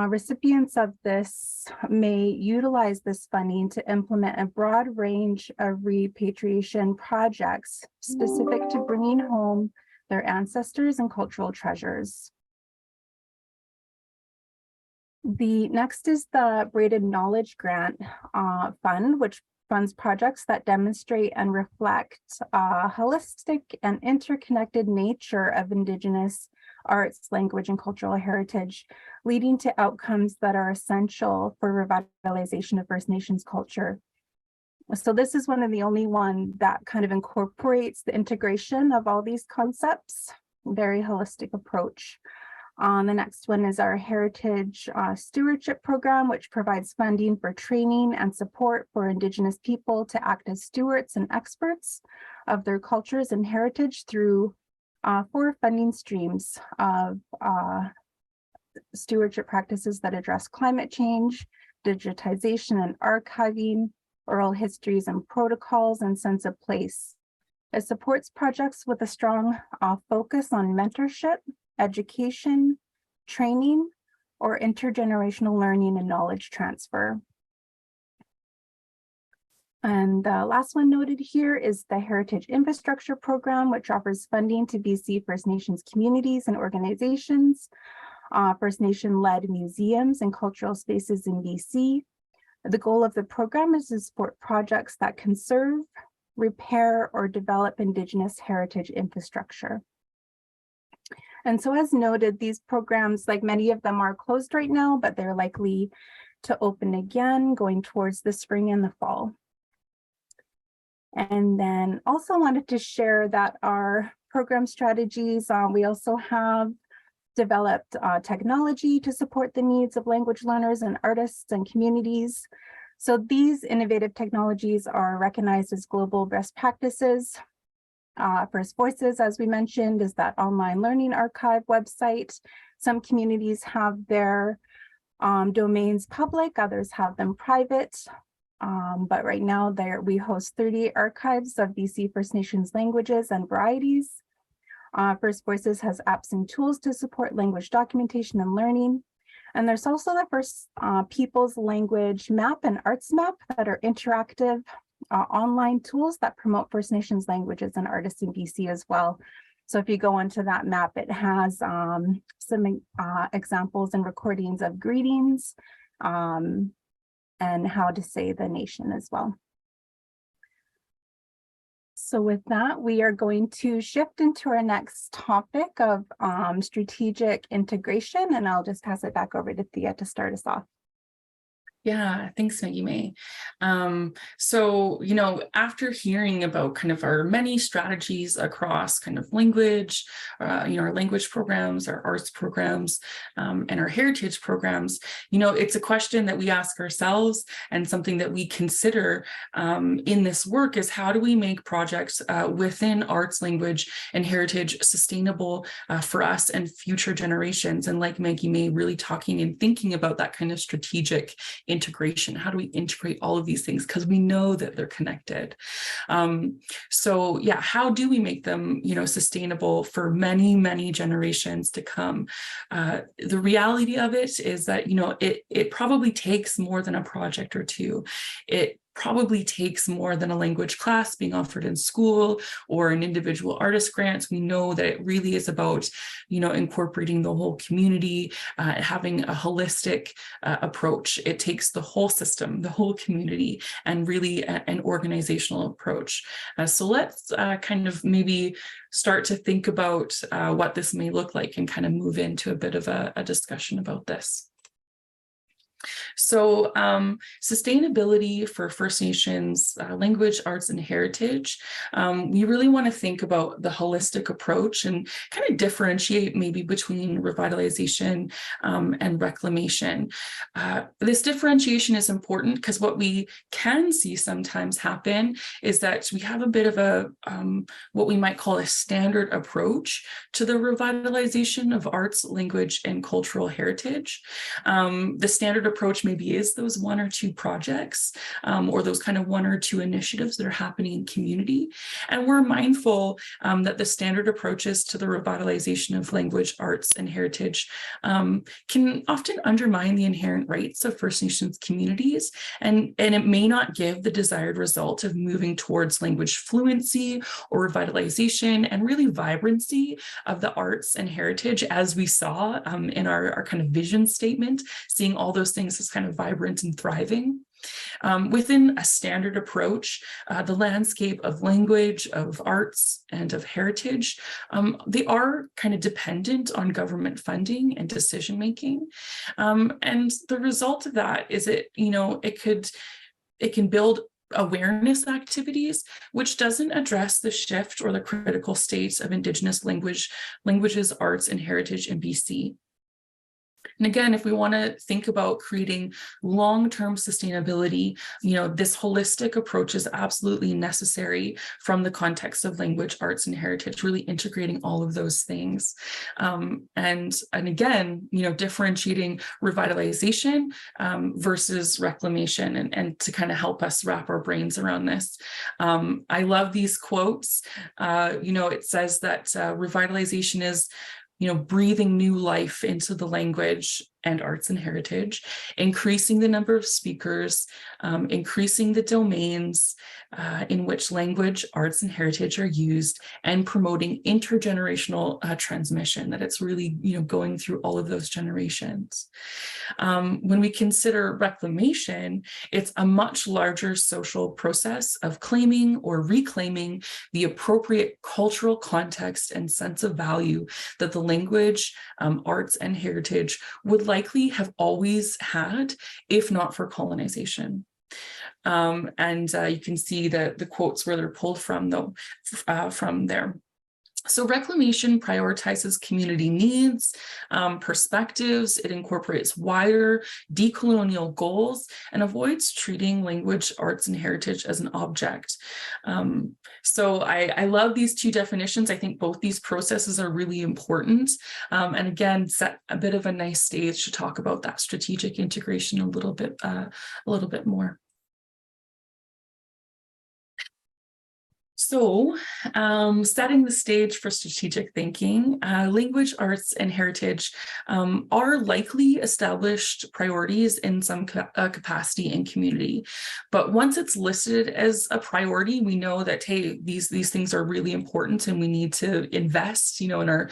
Recipients of this may utilize this funding to implement a broad range of repatriation projects specific to bringing home their ancestors and cultural treasures. The next is the Braided Knowledge Grant Fund, which funds projects that demonstrate and reflect holistic and interconnected nature of Indigenous arts, language, and cultural heritage, leading to outcomes that are essential for revitalization of First Nations culture. So this is one of the only one that kind of incorporates the integration of all these concepts, very holistic approach. The next one is our Heritage Stewardship Program, which provides funding for training and support for Indigenous people to act as stewards and experts of their cultures and heritage through 4 funding streams of stewardship practices that address climate change, digitization and archiving, oral histories and protocols, and sense of place. It supports projects with a strong focus on mentorship, education, training, or intergenerational learning and knowledge transfer. And the last one noted here is the Heritage Infrastructure Program, which offers funding to BC First Nations communities and organizations, First Nation-led museums and cultural spaces in BC. The goal of the program is to support projects that conserve, repair, or develop Indigenous heritage infrastructure. And so as noted, these programs, like many of them, are closed right now, but they're likely to open again going towards the spring and the fall. And then also wanted to share that our program strategies, we also have developed technology to support the needs of language learners and artists and communities. So these innovative technologies are recognized as global best practices. First Voices, as we mentioned, is that online learning archive website. Some communities have their domains public, others have them private. But right now we host 30 archives of BC First Nations languages and varieties. First Voices has apps and tools to support language documentation and learning. And there's also the First Peoples Language Map and Arts Map that are interactive online tools that promote First Nations languages and artists in BC as well. So if you go onto that map, it has some examples and recordings of greetings and how to say the nation as well. So with that, we are going to shift into our next topic of strategic integration, and I'll just pass it back over to Thea to start us off. Yeah, thanks, Maggie May. So, after hearing about kind of our many strategies across kind of language, our language programs, our arts programs, and our heritage programs, it's a question that we ask ourselves and something that we consider in this work is how do we make projects within arts, language, and heritage sustainable for us and future generations? And like Maggie May, really talking and thinking about that kind of strategic integration. How do we integrate all of these things? Because we know that they're connected. So yeah, how do we make them, sustainable for many, many generations to come? The reality of it is that, it probably takes more than a project or two. It probably takes more than a language class being offered in school or an individual artist grants. We know that it really is about, incorporating the whole community, having a holistic approach. It takes the whole system, the whole community, and really an organizational approach. So let's kind of maybe start to think about what this may look like and kind of move into a bit of a discussion about this. So sustainability for First Nations language, arts, and heritage, we really want to think about the holistic approach and kind of differentiate maybe between revitalization and reclamation. This differentiation is important because what we can see sometimes happen is that we have a bit of a what we might call a standard approach to the revitalization of arts, language, and cultural heritage. The standard approach maybe is those one or two projects or those kind of one or two initiatives that are happening in community. And we're mindful that the standard approaches to the revitalization of language, arts, and heritage can often undermine the inherent rights of First Nations communities, and it may not give the desired result of moving towards language fluency or revitalization and really vibrancy of the arts and heritage, as we saw in our kind of vision statement, seeing all those things as kind of vibrant and thriving. Within a standard approach, the landscape of language, of arts, and of heritage, they are kind of dependent on government funding and decision making. And the result of that is it can build awareness activities, which doesn't address the shift or the critical state of Indigenous languages, arts, and heritage in BC. And again, if we want to think about creating long-term sustainability, this holistic approach is absolutely necessary from the context of language, arts, and heritage, really integrating all of those things. And again, differentiating revitalization versus reclamation, and to kind of help us wrap our brains around this. I love these quotes. It says that revitalization is breathing new life into the language and arts and heritage, increasing the number of speakers, increasing the domains in which language, arts, and heritage are used, and promoting intergenerational transmission, that it's really, going through all of those generations. When we consider reclamation, it's a much larger social process of claiming or reclaiming the appropriate cultural context and sense of value that the language, arts, and heritage would likely have always had, if not for colonization. And you can see the quotes where they're pulled from, though, from there. So reclamation prioritizes community needs, perspectives. It incorporates wider decolonial goals and avoids treating language, arts, and heritage as an object. So I love these two definitions. I think both these processes are really important. And again, set a bit of a nice stage to talk about that strategic integration a little bit more. So, setting the stage for strategic thinking, language, arts, and heritage are likely established priorities in some capacity in community. But once it's listed as a priority, we know that, hey, these things are really important and we need to invest, in our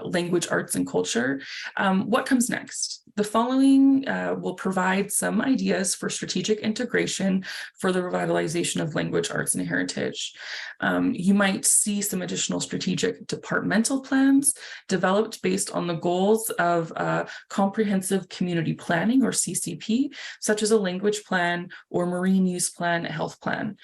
language, arts, and culture. What comes next? The following will provide some ideas for strategic integration for the revitalization of language, arts, and heritage. You might see some additional strategic departmental plans developed based on the goals of comprehensive community planning, or CCP, such as a language plan or marine use plan, a health plan.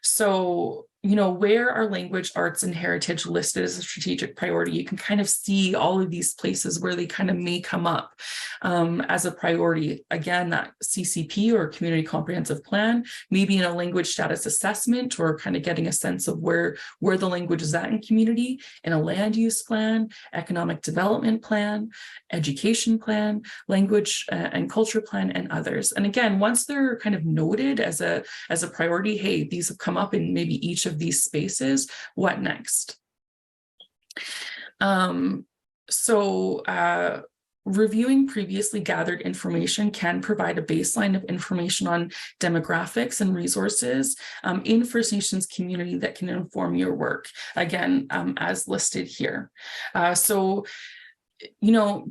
So, where are language, arts, and heritage listed as a strategic priority? You can kind of see all of these places where they kind of may come up as a priority. Again, that CCP, or Community Comprehensive Plan, maybe in a language status assessment, or kind of getting a sense of where the language is at in community, in a land use plan, economic development plan, education plan, language and culture plan, and others. And again, once they're kind of noted as a priority, hey, these have come up in maybe each of these spaces, what next? Reviewing previously gathered information can provide a baseline of information on demographics and resources in First Nations community that can inform your work, again, as listed here.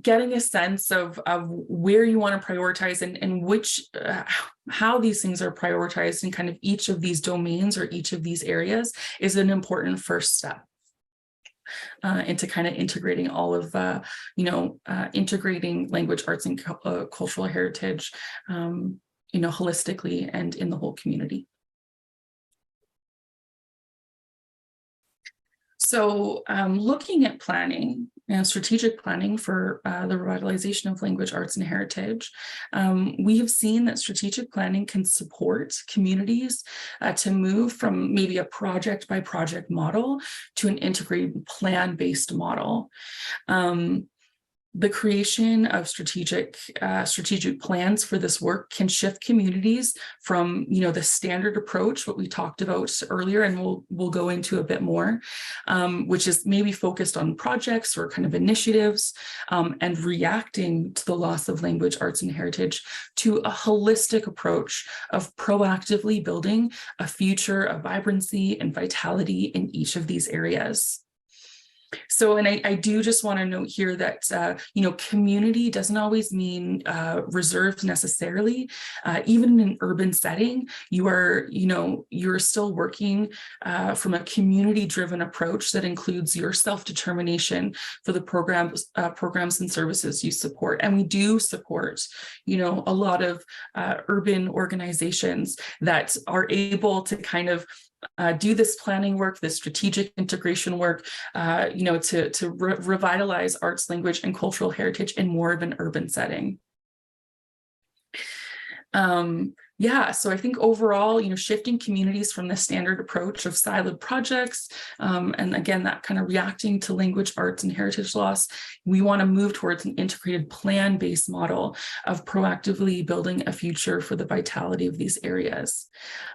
Getting a sense of where you want to prioritize and which, how these things are prioritized in kind of each of these domains or each of these areas is an important first step into kind of integrating all of, integrating language, arts, and cultural heritage, holistically and in the whole community. So looking at planning and strategic planning for the revitalization of language, arts, and heritage, we have seen that strategic planning can support communities to move from maybe a project by project model to an integrated plan-based model. The creation of strategic plans for this work can shift communities from, the standard approach, what we talked about earlier, and we'll go into a bit more, which is maybe focused on projects or kind of initiatives, and reacting to the loss of language, arts, and heritage, to a holistic approach of proactively building a future of vibrancy and vitality in each of these areas. So, and I do just want to note here that, community doesn't always mean reserved necessarily. Even in an urban setting, you're still working from a community-driven approach that includes your self-determination for the programs and services you support. And we do support, a lot of urban organizations that are able to kind of do this planning work, this strategic integration work, to revitalize arts, language, and cultural heritage in more of an urban setting. So I think overall, shifting communities from the standard approach of siloed projects, and again, that kind of reacting to language, arts, and heritage loss, we want to move towards an integrated plan-based model of proactively building a future for the vitality of these areas.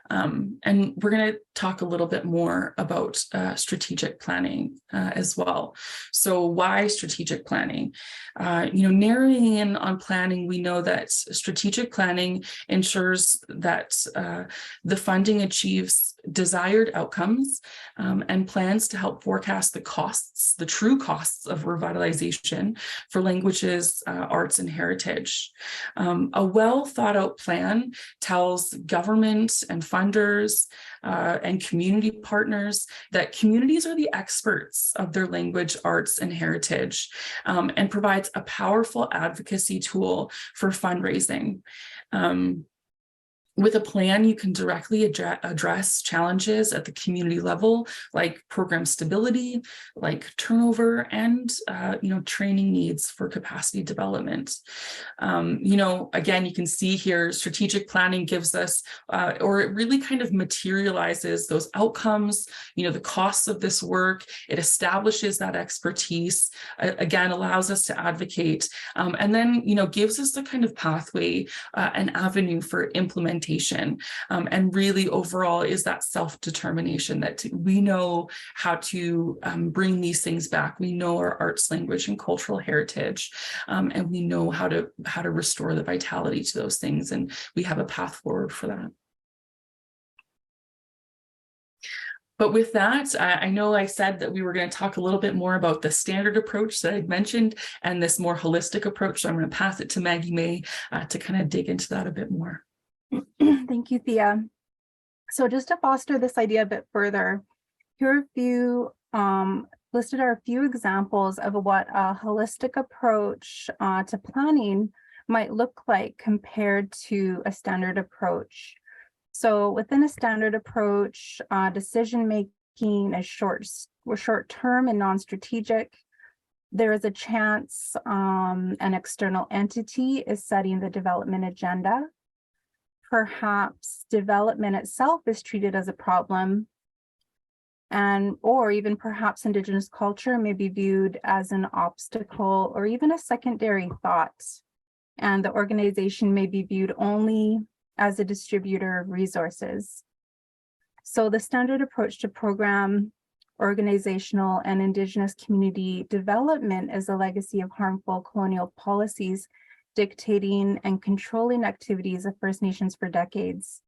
And we're going to talk a little bit more about strategic planning as well. So why strategic planning? Narrowing in on planning, we know that strategic planning ensures that the funding achieves desired outcomes and plans to help forecast the true costs of revitalization for languages, arts, and heritage. A well thought out plan tells government and funders and community partners that communities are the experts of their language, arts, and heritage, and provides a powerful advocacy tool for fundraising. With a plan, you can directly address challenges at the community level, like program stability, like turnover, and training needs for capacity development. Again, you can see here, strategic planning gives us, or it really kind of materializes those outcomes, the costs of this work. It establishes that expertise, again, allows us to advocate, and then, gives us the kind of pathway, an avenue for implementation. And really overall is that self-determination that we know how to bring these things back. We know our arts, language, and cultural heritage, and we know how to restore the vitality to those things, and we have a path forward for that. But with that, I know I said that we were going to talk a little bit more about the standard approach that I'd mentioned and this more holistic approach. So I'm going to pass it to Maggie May to kind of dig into that a bit more. Thank you, Thea. So just to foster this idea a bit further, here are a few listed are a few examples of what a holistic approach to planning might look like compared to a standard approach. So within a standard approach, decision making is short-term and non-strategic. There is a chance an external entity is setting the development agenda. Perhaps development itself is treated as a problem, or even perhaps Indigenous culture may be viewed as an obstacle or even a secondary thought, and the organization may be viewed only as a distributor of resources. So the standard approach to program, organizational, and Indigenous community development is a legacy of harmful colonial policies dictating and controlling activities of First Nations for decades.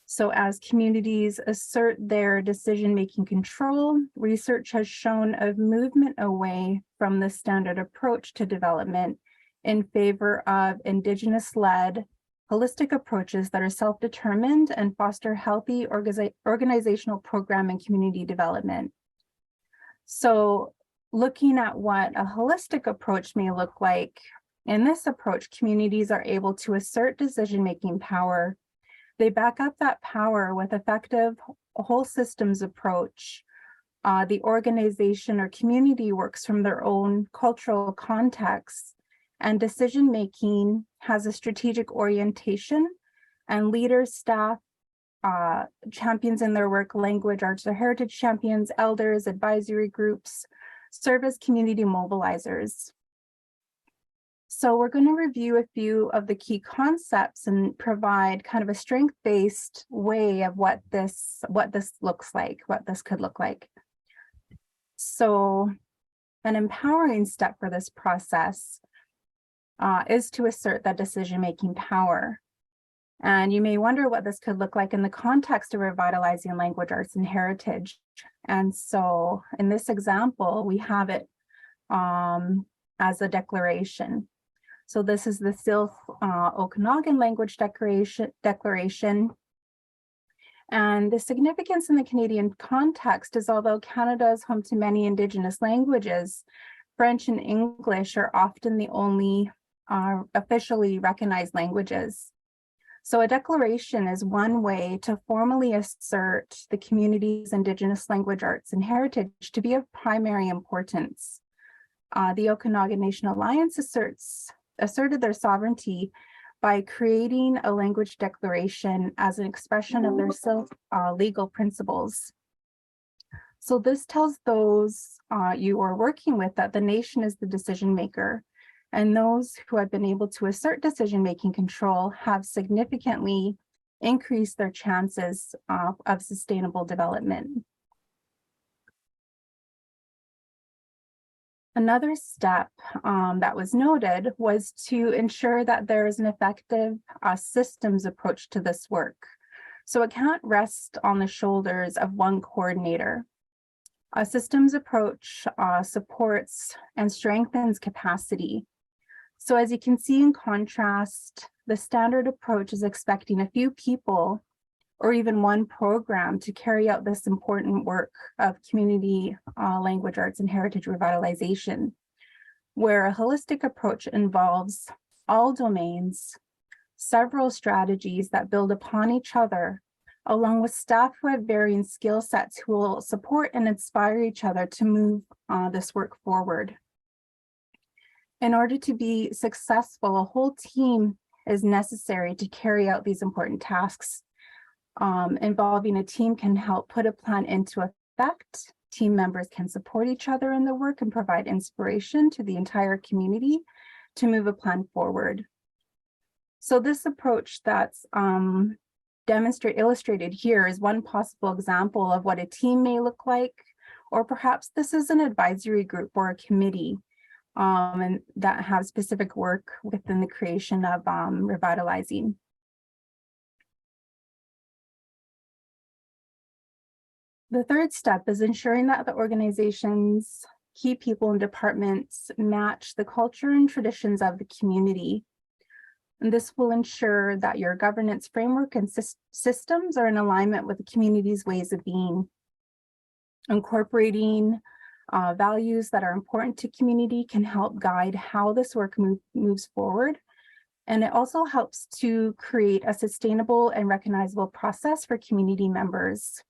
So as communities assert their decision-making control, research has shown a movement away from the standard approach to development in favor of Indigenous-led holistic approaches that are self-determined and foster healthy organizational program and community development. So looking at what a holistic approach may look like, in this approach, communities are able to assert decision-making power. They back up that power with effective whole systems approach. The organization or community works from their own cultural context, and decision-making has a strategic orientation, and leaders, staff, champions in their work, language, arts, or heritage champions, elders, advisory groups, serve as community mobilizers. So we're going to review a few of the key concepts and provide kind of a strength-based way of what this looks like, what this could look like. So an empowering step for this process is to assert that decision-making power. And you may wonder what this could look like in the context of revitalizing language, arts, and heritage. And so in this example, we have it as a declaration. So this is the Syilx Okanagan Language Declaration. And the significance in the Canadian context is, although Canada is home to many Indigenous languages, French and English are often the only officially recognized languages. So a declaration is one way to formally assert the community's Indigenous language, arts, and heritage to be of primary importance. The Okanagan Nation Alliance asserted their sovereignty by creating a language declaration as an expression of their legal principles. So this tells those you are working with that the nation is the decision maker, and those who have been able to assert decision-making control have significantly increased their chances of sustainable development. Another step that was noted was to ensure that there is an effective systems approach to this work. So it can't rest on the shoulders of one coordinator. A systems approach supports and strengthens capacity. So as you can see in contrast, the standard approach is expecting a few people or even one program to carry out this important work of community language, arts, and heritage revitalization, where a holistic approach involves all domains, several strategies that build upon each other, along with staff who have varying skill sets who will support and inspire each other to move this work forward. In order to be successful, a whole team is necessary to carry out these important tasks. Involving a team can help put a plan into effect. Team members can support each other in the work and provide inspiration to the entire community to move a plan forward. So this approach that's illustrated here is one possible example of what a team may look like, or perhaps this is an advisory group or a committee and that have specific work within the creation of revitalizing. The third step is ensuring that the organization's key people and departments match the culture and traditions of the community. And this will ensure that your governance framework and systems are in alignment with the community's ways of being. Incorporating values that are important to community can help guide how this work moves forward. And it also helps to create a sustainable and recognizable process for community members.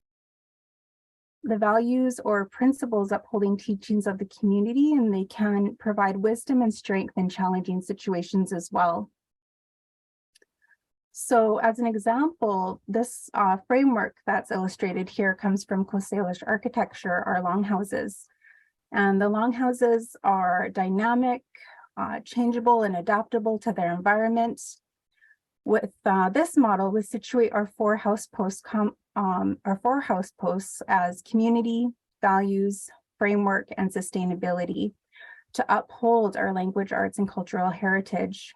The values or principles upholding teachings of the community, and they can provide wisdom and strength in challenging situations as well. So as an example, this framework that's illustrated here comes from Coast Salish architecture, our longhouses. And the longhouses are dynamic, changeable, and adaptable to their environment. With this model, we situate our four house posts as community, values, framework, and sustainability to uphold our language, arts, and cultural heritage,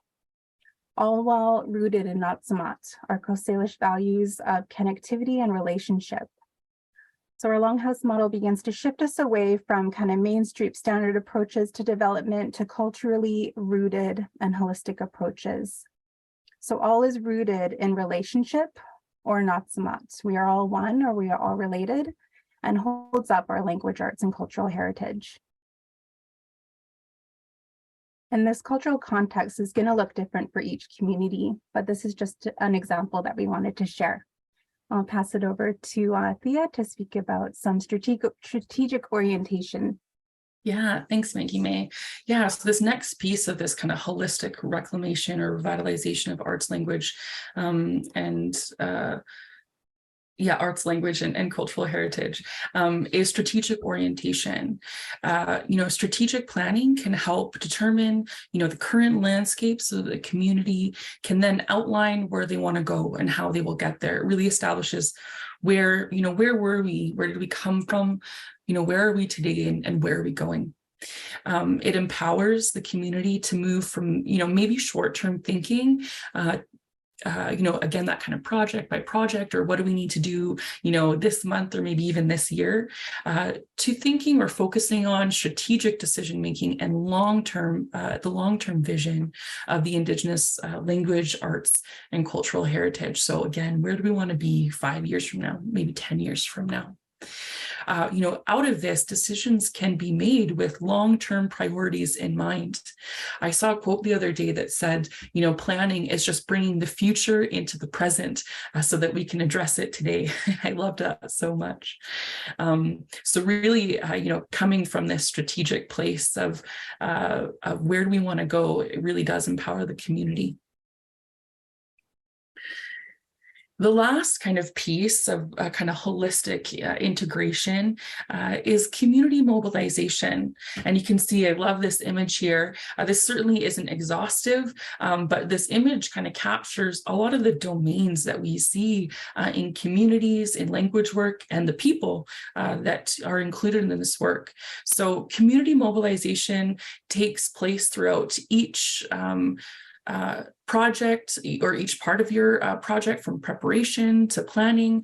all while rooted in Natsamat, our Coast Salish values of connectivity and relationship. So our longhouse model begins to shift us away from kind of mainstream standard approaches to development to culturally rooted and holistic approaches. So all is rooted in relationship or Natsamat. We are all one, or we are all related, and holds up our language, arts, and cultural heritage. And this cultural context is going to look different for each community, but this is just an example that we wanted to share. I'll pass it over to Thea to speak about some strategic orientation. Yeah, thanks, Maggie May. Yeah, so this next piece of this kind of holistic reclamation or revitalization of arts, language, arts, language, and cultural heritage is strategic orientation. Strategic planning can help determine, the current landscape so that the community can then outline where they want to go and how they will get there. It really establishes where were we, where did we come from, where are we today, and where are we going? It empowers the community to move from, maybe short-term thinking, again, that kind of project by project, or what do we need to do, this month or maybe even this year, to thinking or focusing on strategic decision-making and the long-term vision of the Indigenous language, arts, and cultural heritage. So again, where do we want to be 5 years from now, maybe 10 years from now? Out of this, decisions can be made with long-term priorities in mind. I saw a quote the other day that said, planning is just bringing the future into the present so that we can address it today. I loved that so much. So really, coming from this strategic place of where do we want to go, it really does empower the community. The last kind of piece of kind of holistic integration is community mobilization. And you can see, I love this image here. This certainly isn't exhaustive, but this image kind of captures a lot of the domains that we see in communities, in language work, and the people that are included in this work. So community mobilization takes place throughout each project or each part of your project, from preparation to planning,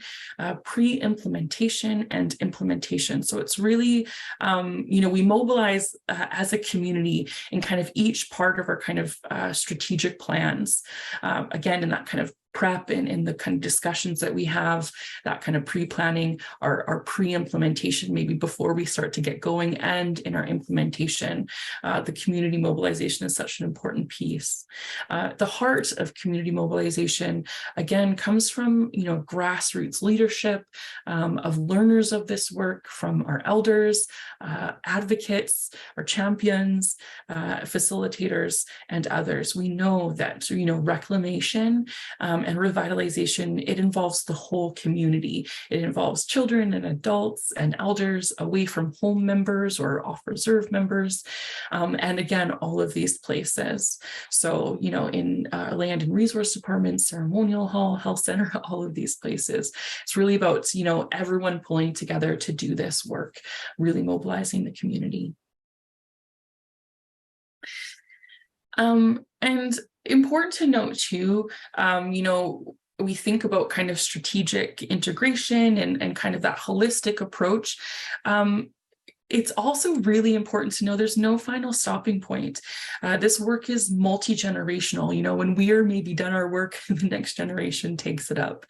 pre-implementation and implementation. So it's really, we mobilize as a community in kind of each part of our kind of strategic plans, again, in that kind of prep and in the kind of discussions that we have, that kind of pre-planning, our pre-implementation, maybe before we start to get going, and in our implementation, the community mobilization is such an important piece. The heart of community mobilization, again, comes from, grassroots leadership, of learners of this work, from our elders, advocates, our champions, facilitators, and others. We know that, reclamation and revitalization, it involves the whole community. It involves children and adults and elders, away from home members or off reserve members. And again, all of these places. So, in land and resource departments, ceremonial hall, health center, all of these places. It's really about, everyone pulling together to do this work, really mobilizing the community. And important to note too, we think about kind of strategic integration and kind of that holistic approach. It's also really important to know there's no final stopping point. This work is multi-generational. When we are maybe done our work, the next generation takes it up.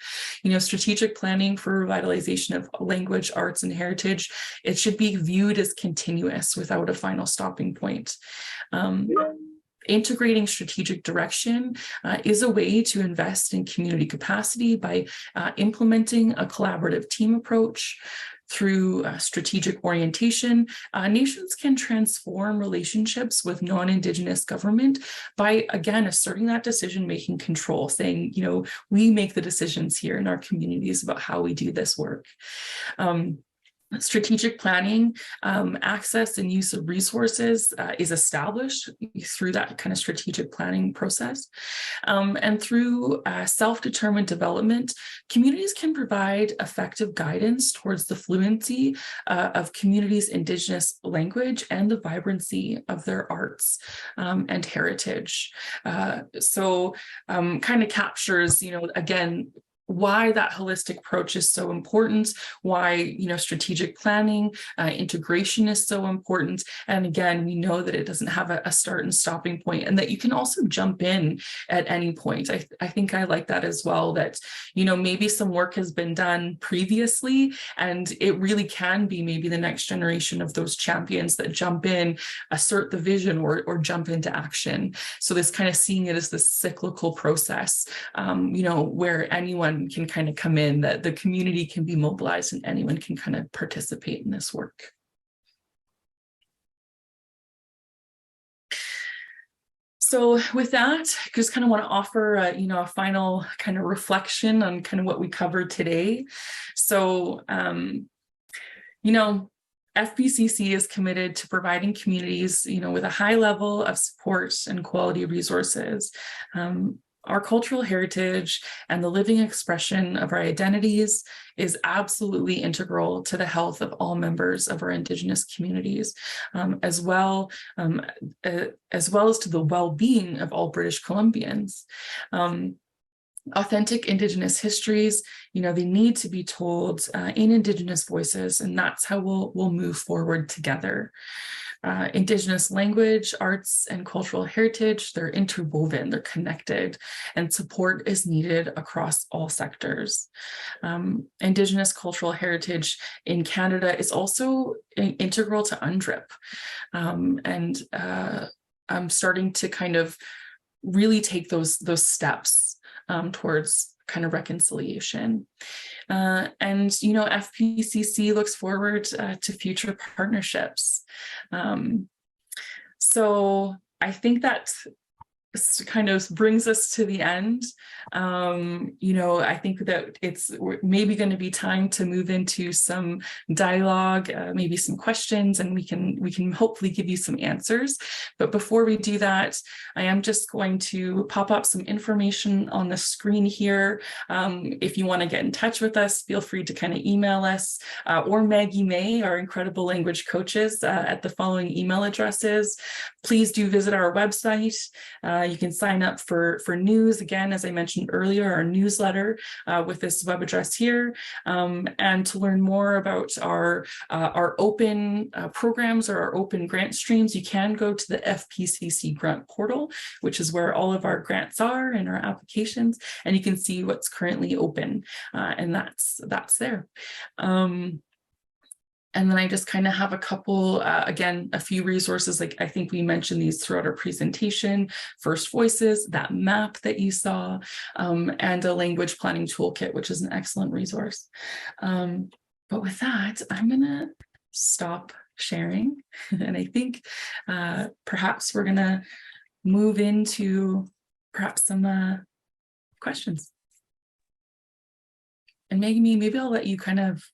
Strategic planning for revitalization of language, arts, and heritage, it should be viewed as continuous without a final stopping point. Integrating strategic direction is a way to invest in community capacity by implementing a collaborative team approach. Through strategic orientation, nations can transform relationships with non-Indigenous government by, again, asserting that decision-making control, saying, we make the decisions here in our communities about how we do this work. Strategic planning, access and use of resources is established through that kind of strategic planning process. And through self-determined development, communities can provide effective guidance towards the fluency of communities' Indigenous language and the vibrancy of their arts and heritage. So kind of captures, again, why that holistic approach is so important, why strategic planning, integration is so important. And again, we know that it doesn't have a start and stopping point, and that you can also jump in at any point. I think I like that as well, that maybe some work has been done previously, and it really can be maybe the next generation of those champions that jump in, assert the vision, or jump into action. So this kind of seeing it as this cyclical process, where anyone can kind of come in, that the community can be mobilized and anyone can kind of participate in this work. So with that, I just kind of want to offer a final kind of reflection on kind of what we covered today. So, FPCC is committed to providing communities, with a high level of support and quality resources. Our cultural heritage and the living expression of our identities is absolutely integral to the health of all members of our Indigenous communities, as well as to the well-being of all British Columbians. Authentic Indigenous histories, they need to be told in Indigenous voices, and that's how we'll move forward together. Indigenous language, arts, and cultural heritage, they're interwoven, they're connected, and support is needed across all sectors. Indigenous cultural heritage in Canada is also integral to UNDRIP. And I'm starting to kind of really take those steps towards kind of reconciliation. And, FPCC looks forward to future partnerships. So I think that kind of brings us to the end. I think that it's maybe going to be time to move into some dialogue, maybe some questions, and we can hopefully give you some answers. But before we do that, I am just going to pop up some information on the screen here. If you want to get in touch with us, feel free to kind of email us or Maggie May, our incredible language coaches, at the following email addresses. Please do visit our website. You can sign up for news, again, as I mentioned earlier, our newsletter with this web address here, and to learn more about our open programs or our open grant streams, you can go to the FPCC grant portal, which is where all of our grants are and our applications, and you can see what's currently open, and that's there. And then I just kind of have a couple, again, a few resources, like I think we mentioned these throughout our presentation: First Voices, that map that you saw, and a language planning toolkit, which is an excellent resource. But with that, I'm gonna stop sharing. And I think perhaps we're gonna move into perhaps some questions. And maybe I'll let you kind of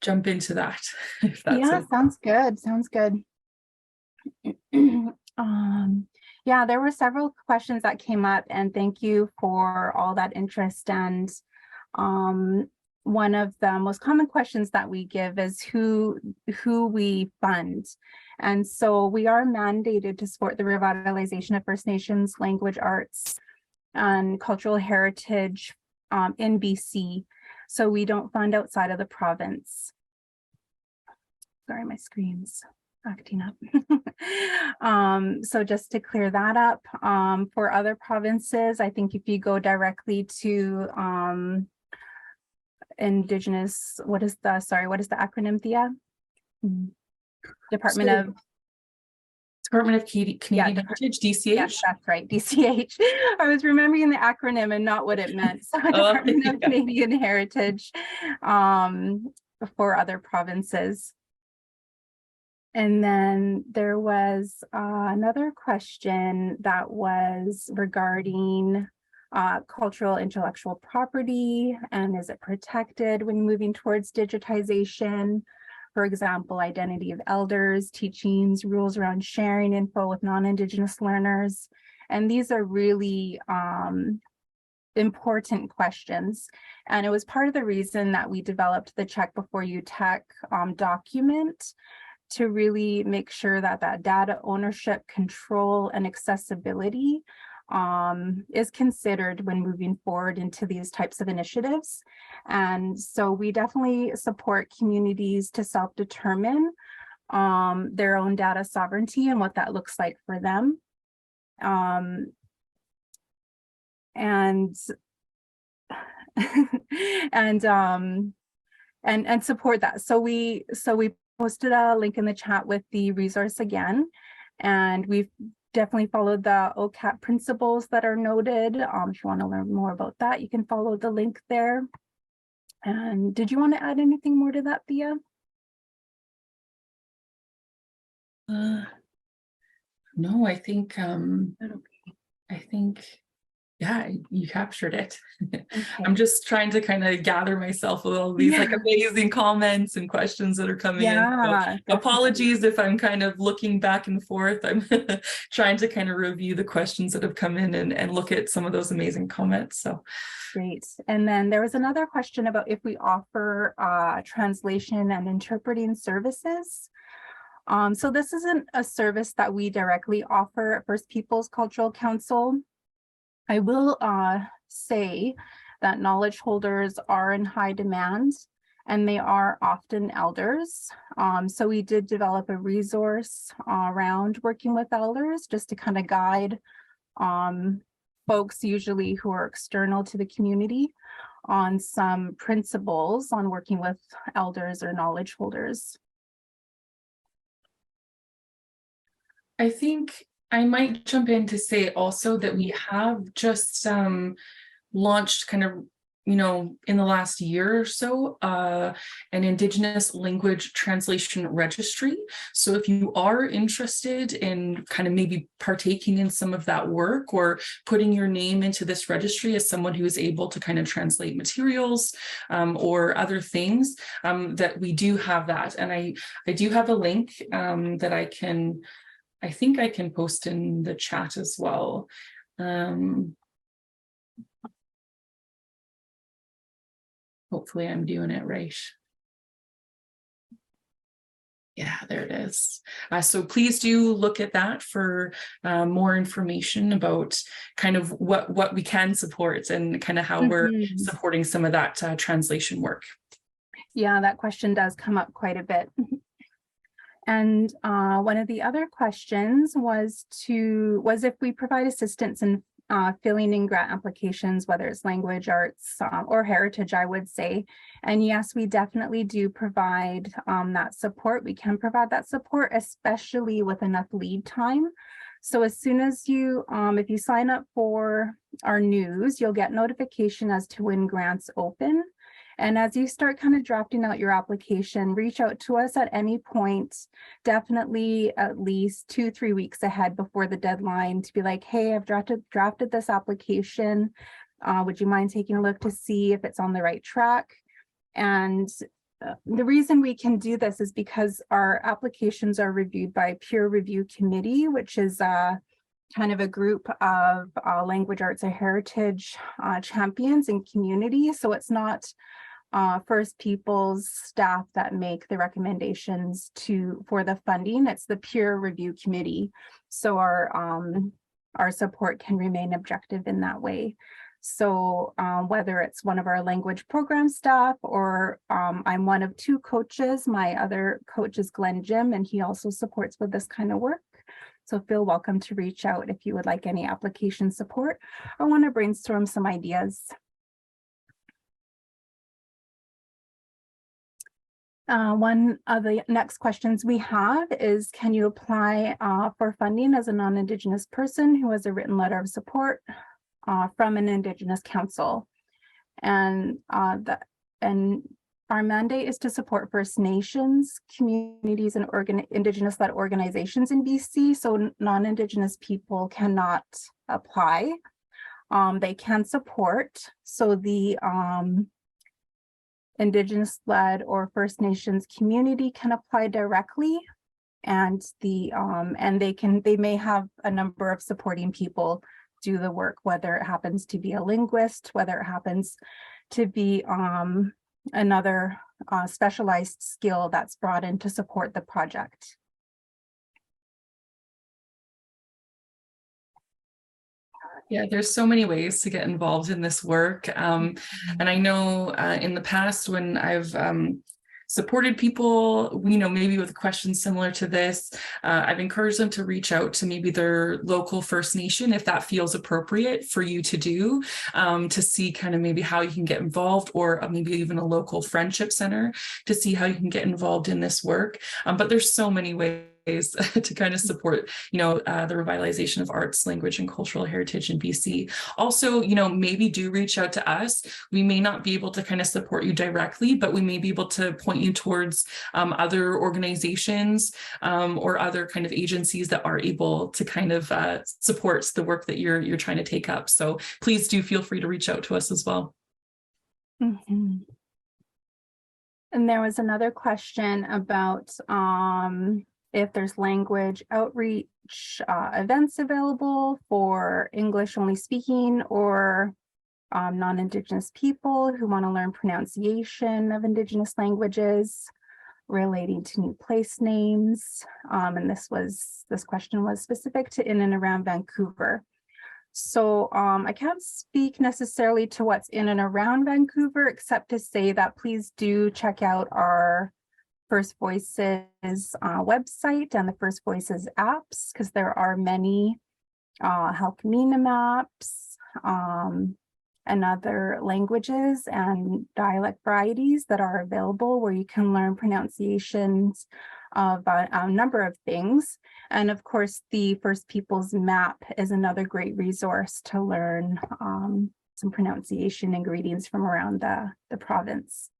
jump into that. If that's Yeah, okay. sounds good. Sounds good. Yeah, there were several questions that came up, and thank you for all that interest. And one of the most common questions that we give is who we fund. And so we are mandated to support the revitalization of First Nations language, arts, and cultural heritage in BC. So we don't fund outside of the province. Sorry, my screen's acting up. So just to clear that up, for other provinces, I think if you go directly to Indigenous, what is the acronym, Thea? Department of Canadian Heritage, DCH. Yes, that's right, DCH. I was remembering the acronym and not what it meant. So Department of Canadian Heritage for other provinces. And then there was another question that was regarding cultural intellectual property, and is it protected when moving towards digitization? For example, identity of elders, teachings, rules around sharing info with non-Indigenous learners. And these are really important questions. And it was part of the reason that we developed the Check Before You Tech document, to really make sure that that data ownership, control, and accessibility is considered when moving forward into these types of initiatives. And so we definitely support communities to self-determine their own data sovereignty and what that looks like for them. And support that. So we posted a link in the chat with the resource again, and we've definitely followed the OCAP principles that are noted. If you want to learn more about that, you can follow the link there. And did you want to add anything more to that, Thea? No, I think yeah, you captured it. Okay. I'm just trying to kind of gather myself with all these like amazing comments and questions that are coming in. So apologies if I'm kind of looking back and forth. I'm trying to kind of review the questions that have come in and look at some of those amazing comments. So great. And then there was another question about if we offer translation and interpreting services. So this isn't a service that we directly offer at First Peoples Cultural Council. I will say that knowledge holders are in high demand, and they are often elders. So we did develop a resource around working with elders, just to kind of guide folks usually who are external to the community on some principles on working with elders or knowledge holders. I think I might jump in to say also that we have just launched kind of, in the last year or so, an Indigenous language translation registry. So if you are interested in kind of maybe partaking in some of that work or putting your name into this registry as someone who is able to kind of translate materials or other things, that we do have that. And I do have a link that I think I can post in the chat as well. Hopefully I'm doing it right. Yeah, there it is. So please do look at that for more information about kind of what we can support and kind of how we're supporting some of that translation work. Yeah, that question does come up quite a bit. And one of the other questions was if we provide assistance in filling in grant applications, whether it's language, arts, or heritage, I would say. And yes, we definitely do provide that support. We can provide that support, especially with enough lead time. So as soon as you, if you sign up for our news, you'll get notification as to when grants open. And as you start kind of drafting out your application, reach out to us at any point, definitely at least 2-3 weeks ahead before the deadline, to be like, hey, I've drafted this application. Would you mind taking a look to see if it's on the right track? And the reason we can do this is because our applications are reviewed by a peer review committee, which is kind of a group of language, arts, and heritage champions and community. So it's not First Peoples staff that make the recommendations for the funding. It's the peer review committee. So our support can remain objective in that way. So whether it's one of our language program staff or I'm one of 2 coaches, my other coach is Glenn Jim, and he also supports with this kind of work. So feel welcome to reach out if you would like any application support or want to brainstorm some ideas. One of the next questions we have is, can you apply for funding as a non-Indigenous person who has a written letter of support from an Indigenous council? And our mandate is to support First Nations, communities, and Indigenous-led organizations in BC. So non-Indigenous people cannot apply. They can support. So the Indigenous-led or First Nations community can apply directly, and they may have a number of supporting people do the work, whether it happens to be a linguist, whether it happens to be another specialized skill that's brought in to support the project. Yeah, there's so many ways to get involved in this work. And I know in the past when I've supported people, maybe with questions similar to this, I've encouraged them to reach out to maybe their local First Nation if that feels appropriate for you to do, to see kind of maybe how you can get involved, or maybe even a local friendship center to see how you can get involved in this work. But there's so many ways to kind of support, the revitalization of arts, language, and cultural heritage in BC. Also, maybe do reach out to us. We may not be able to kind of support you directly, but we may be able to point you towards other organizations or other kind of agencies that are able to kind of support the work that you're trying to take up. So please do feel free to reach out to us as well. And there was another question about if there's language outreach events available for English only speaking or non-Indigenous people who want to learn pronunciation of Indigenous languages relating to new place names. And this question was specific to in and around Vancouver. So I can't speak necessarily to what's in and around Vancouver, except to say that please do check out our First Voices website and the First Voices apps, because there are many Halkmina maps and other languages and dialect varieties that are available where you can learn pronunciations of a number of things. And of course, the First Peoples map is another great resource to learn some pronunciation and greetings from around the province.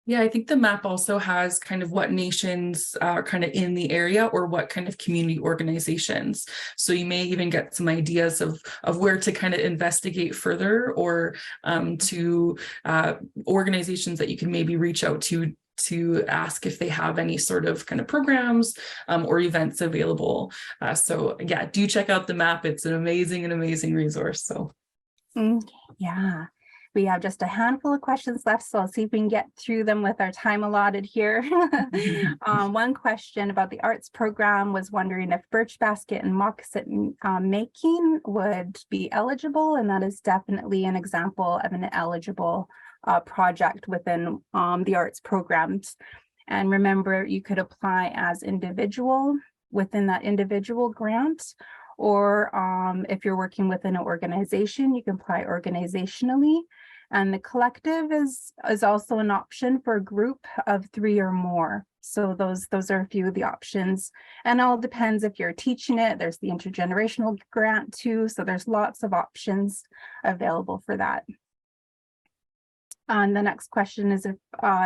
Yeah, I think the map also has kind of what nations are kind of in the area or what kind of community organizations. So you may even get some ideas of where to kind of investigate further, or to organizations that you can maybe reach out to ask if they have any sort of kind of programs or events available. So yeah, do check out the map. It's an amazing resource. So yeah. We have just a handful of questions left, so I'll see if we can get through them with our time allotted here. One question about the arts program was wondering if birch basket and moccasin making would be eligible, and that is definitely an example of an eligible project within the arts programs. And remember, you could apply as individual within that individual grant, or if you're working within an organization, you can apply organizationally. And the collective is also an option for a group of 3 or more. So those are a few of the options. And all depends if you're teaching it. There's the intergenerational grant too. So there's lots of options available for that. And the next question is if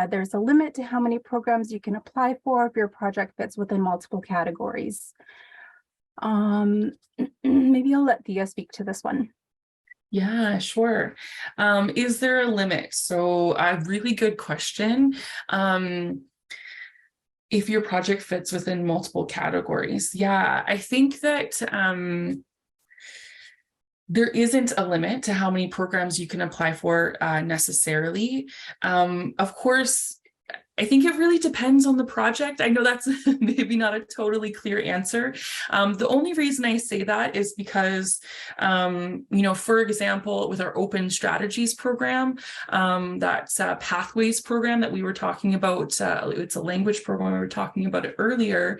there's a limit to how many programs you can apply for if your project fits within multiple categories. Maybe I'll let Thea speak to this one. Yeah, sure. Is there a limit? So a really good question. If your project fits within multiple categories. Yeah, I think that there isn't a limit to how many programs you can apply for necessarily. Of course, I think it really depends on the project. I know that's maybe not a totally clear answer. The only reason I say that is because, for example, with our Open Strategies program, that's a Pathways program that we were talking about, it's a language program, we were talking about it earlier.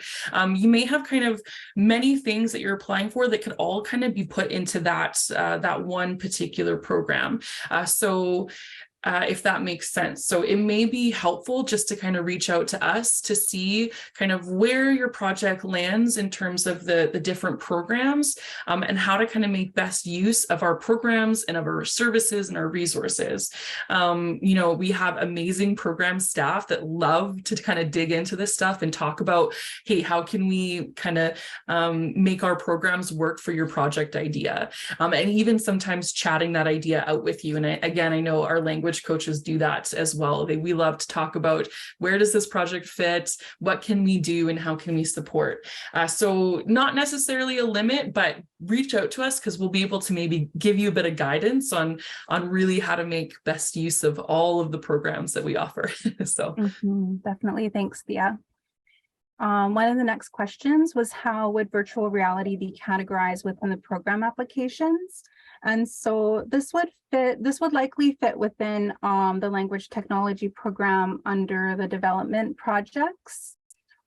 You may have kind of many things that you're applying for that could all kind of be put into that one particular program. If that makes sense. So it may be helpful just to kind of reach out to us to see kind of where your project lands in terms of the different programs and how to kind of make best use of our programs and of our services and our resources. We have amazing program staff that love to kind of dig into this stuff and talk about, hey, how can we kind of make our programs work for your project idea? And even sometimes chatting that idea out with you. And I know our language coaches do that as well. We love to talk about where does this project fit, what can we do, and how can we support. So not necessarily a limit, but reach out to us because we'll be able to maybe give you a bit of guidance on really how to make best use of all of the programs that we offer. So definitely, thanks, Thea. One of the next questions was how would virtual reality be categorized within the program applications? And so this would likely fit within the language technology program under the development projects,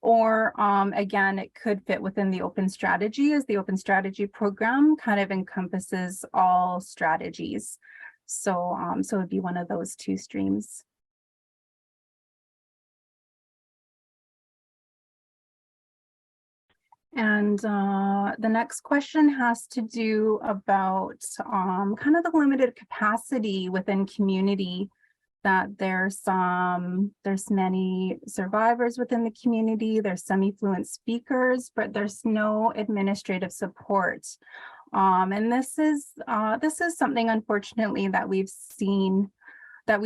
or again, it could fit within the open strategy, as the open strategy program kind of encompasses all strategies. So it would be one of those two streams. And the next question has to do about kind of the limited capacity within community, that there's many survivors within the community, there's semi-fluent speakers, but there's no administrative support. And this is something, unfortunately, that we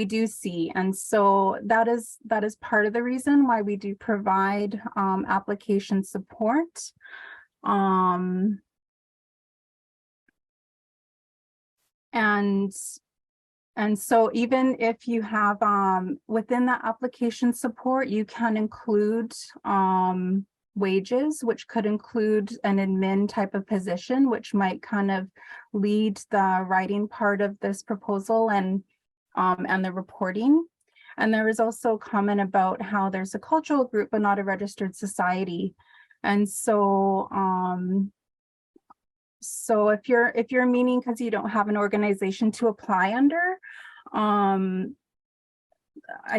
do see. And so that is part of the reason why we do provide application support. And so even if you have within that application support, you can include wages, which could include an admin type of position, which might kind of lead the writing part of this proposal and the reporting. And there is also a comment about how there's a cultural group but not a registered society. And so so if you're meaning because you don't have an organization to apply under, I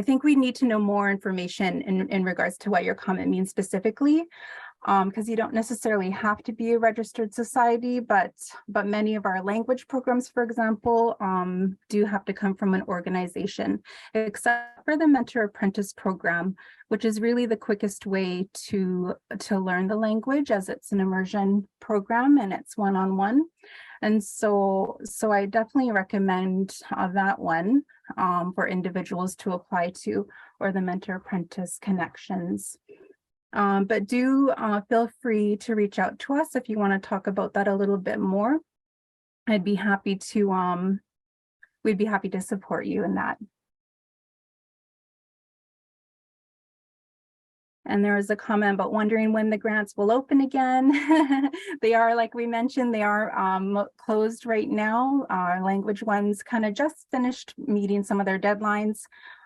think we need to know more information in regards to what your comment means specifically, because you don't necessarily have to be a registered society, but many of our language programs, for example, do have to come from an organization, except for the mentor apprentice program, which is really the quickest way to learn the language, as it's an immersion program and it's one-on-one. And so I definitely recommend that one for individuals to apply to, or the mentor apprentice connections. But do feel free to reach out to us if you want to talk about that a little bit more. I'd be happy to we'd be happy to support you in that. And there was a comment about wondering when the grants will open again. They are, like we mentioned, they are closed right now. Our language ones kind of just finished meeting some of their deadlines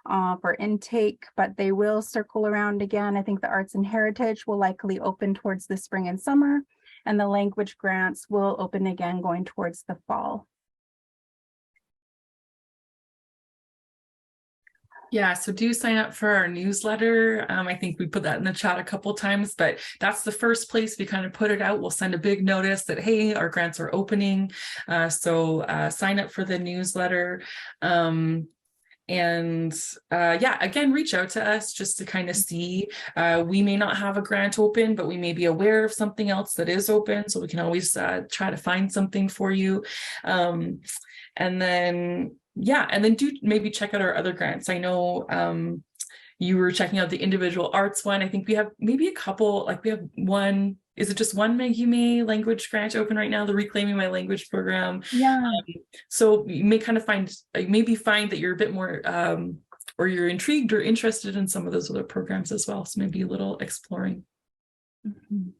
for intake, but they will circle around again. I think the arts and heritage will likely open towards the spring and summer, and the language grants will open again going towards the fall. Yeah, so do sign up for our newsletter. I think we put that in the chat a couple times, but that's the first place we kind of put it out. We'll send a big notice that, hey, our grants are opening. So sign up for the newsletter. Yeah, again, reach out to us just to kind of see. We may not have a grant open, but we may be aware of something else that is open. So we can always try to find something for you. And then do maybe check out our other grants. I know you were checking out the individual arts one. I think we have maybe a couple, like we have one, is it just one Maggie May language grant open right now, the Reclaiming My Language program? Yeah. So you may kind of find that you're a bit more, or you're intrigued or interested in some of those other programs as well. So maybe a little exploring. Mm-hmm.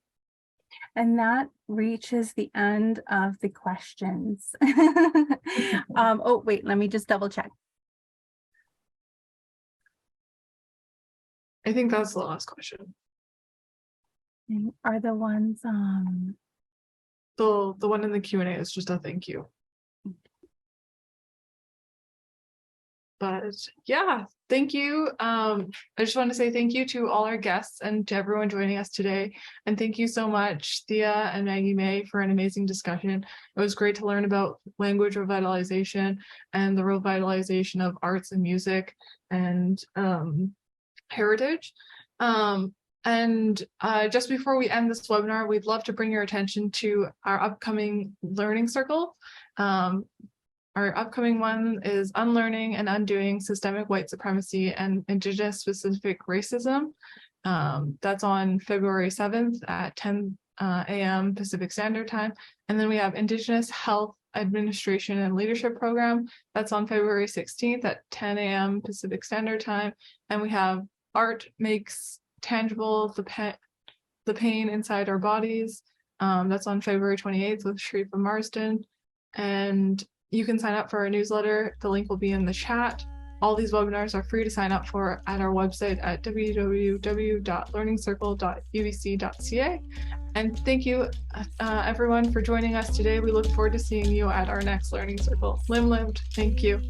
And that reaches the end of the questions. Oh, wait, let me just double check. I think that's the last question. Are the ones The one in the Q&A is just a thank you. But yeah, thank you. I just want to say thank you to all our guests and to everyone joining us today. And thank you so much, Thea and Maggie May, for an amazing discussion. It was great to learn about language revitalization and the revitalization of arts and music and heritage. Just before we end this webinar, we'd love to bring your attention to our upcoming learning circle. Our upcoming one is Unlearning and Undoing Systemic White Supremacy and Indigenous Specific Racism. That's on February 7th at 10 a.m. Pacific Standard Time. And then we have Indigenous Health Administration and Leadership Program. That's on February 16th at 10 a.m. Pacific Standard Time. And we have Art Makes Tangible the Pain Inside Our Bodies. That's on February 28th with Sharifa Marsden. And you can sign up for our newsletter. The link will be in the chat. All these webinars are free to sign up for at our website at www.learningscircle.ubc.ca. And thank you, everyone, for joining us today. We look forward to seeing you at our next Learning Circle. Lim Lim, thank you.